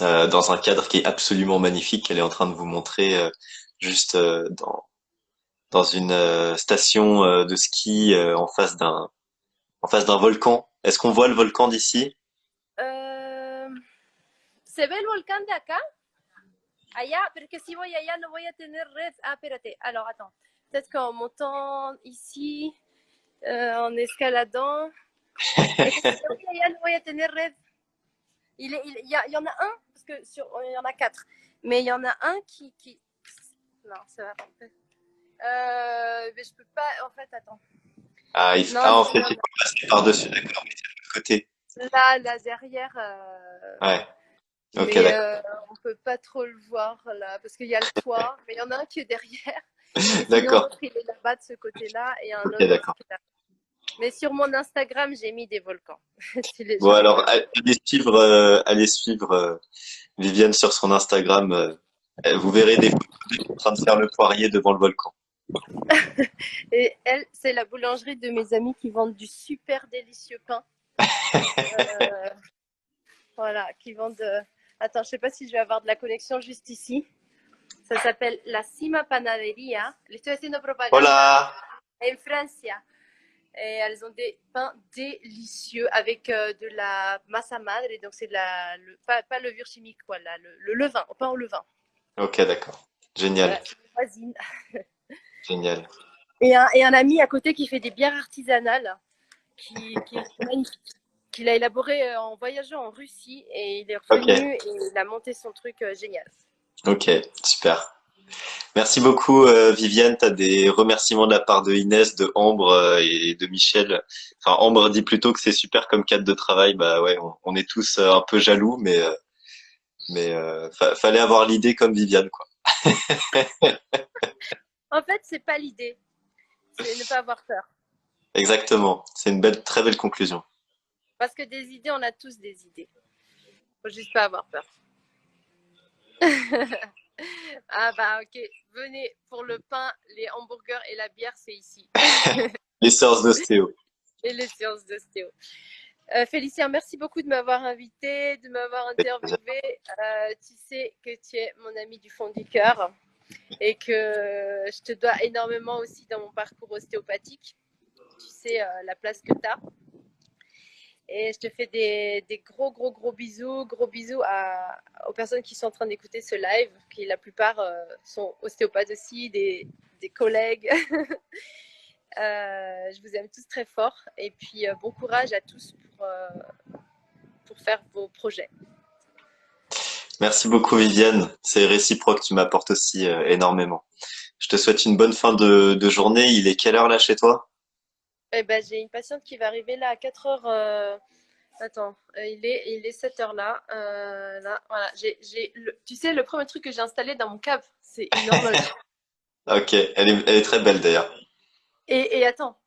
dans un cadre qui est absolument magnifique qu'elle est en train de vous montrer juste dans une station de ski en face d'un volcan. Est-ce qu'on voit le volcan d'ici? Euh, ¿Se ve el volcán de acá? Allá, pero es que si voy allá no voy a tener red. Ah, espérate. Alors, attends. Peut-être qu'en montant ici, en escaladant. Es que si voy allá no voy a tener red. Il y en a un, parce que il y en a quatre. Mais il y en a un qui... Non, ça va. Mais je peux pas. En fait, attends. Non, Ah, non, en fait, non, il faut passer par-dessus, d'accord, mais c'est de l'autre côté. non. Là derrière. Ouais, ok, Mais d'accord. on peut pas trop le voir là, parce qu'il y a le toit, mais il y en a un qui est derrière. Et sinon, D'accord, l'autre, il est là-bas de ce côté-là, et un ok, autre d'accord. qui est là. Mais sur mon Instagram, j'ai mis des volcans, si les Bon, gens ils alors, veulent. allez suivre Viviane sur son Instagram. Vous verrez des photos d'elle en train de faire le poirier devant le volcan. Et elle, c'est la boulangerie de mes amis qui vendent du super délicieux pain. Euh, voilà, qui vendent. Attends, je sais pas si je vais avoir de la connexion juste ici. Ça s'appelle La Cima Panadería. Le estoy haciendo propaganda Hola! en Francia. Et elles ont des pains délicieux avec de la massa madre, et donc c'est pas levure chimique, quoi, le levain, au pain au levain. Ok, d'accord. Génial, Voilà, c'est une voisine. génial. Et un ami à côté qui fait des bières artisanales, qui est magnifique, qu'il a élaboré en voyageant en Russie, et il est Ok, revenu et il a monté son truc génial. ok, super. Merci beaucoup, Viviane. Tu as des remerciements de la part de Inès, de Ambre et de Michel. Enfin, Ambre dit plutôt que c'est super comme cadre de travail. Bah ouais, on est tous un peu jaloux, fallait avoir l'idée comme Viviane, quoi. En fait, c'est pas l'idée, c'est ne pas avoir peur. Exactement. C'est une belle, très belle conclusion. Parce que des idées, on a tous des idées. Faut juste pas avoir peur. Ah bah ok, venez pour le pain, les hamburgers et la bière, c'est ici. Les séances d'ostéo. Et les séances d'ostéo. Félicien, merci beaucoup de m'avoir invité, de m'avoir interviewé. Tu sais que tu es mon ami du fond du cœur et que je te dois énormément aussi dans mon parcours ostéopathique. Tu sais la place que tu as. Et je te fais des gros, gros, gros bisous aux personnes qui sont en train d'écouter ce live, qui la plupart sont ostéopathes aussi, des collègues. Je vous aime tous très fort. Et puis, bon courage à tous pour faire vos projets. Merci beaucoup, Viviane. C'est réciproque, tu m'apportes aussi énormément. Je te souhaite une bonne fin de journée. Il est quelle heure là chez toi? Eh ben, j'ai une patiente qui va arriver là à 4 heures. Attends, il est 7 heures là. Là, voilà. Tu sais, le premier truc que j'ai installé dans mon câble, c'est une horloge. Ok, elle est très belle d'ailleurs. Et attends,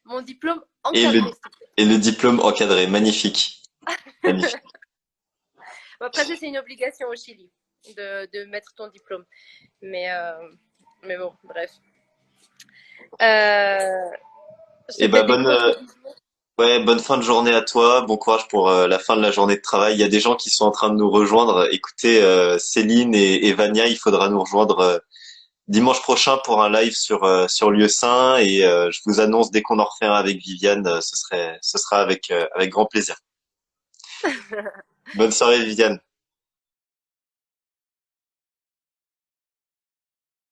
mon diplôme Et le, encadré, s'il te plaît. et le diplôme encadré, magnifique. Magnifique. Bon, après, ça, c'est une obligation au Chili de mettre ton diplôme. Mais, euh, mais bon, bref. Euh, je Et te bah fais des bonne, gros gros bisous. ouais, bonne fin de journée à toi. Bon courage pour la fin de la journée de travail. Il y a des gens qui sont en train de nous rejoindre. Écoutez, Céline et Vania, il faudra nous rejoindre dimanche prochain pour un live sur Lieu Saint et je vous annonce dès qu'on en refait un avec Viviane, ce sera avec grand plaisir. Bonne soirée Viviane.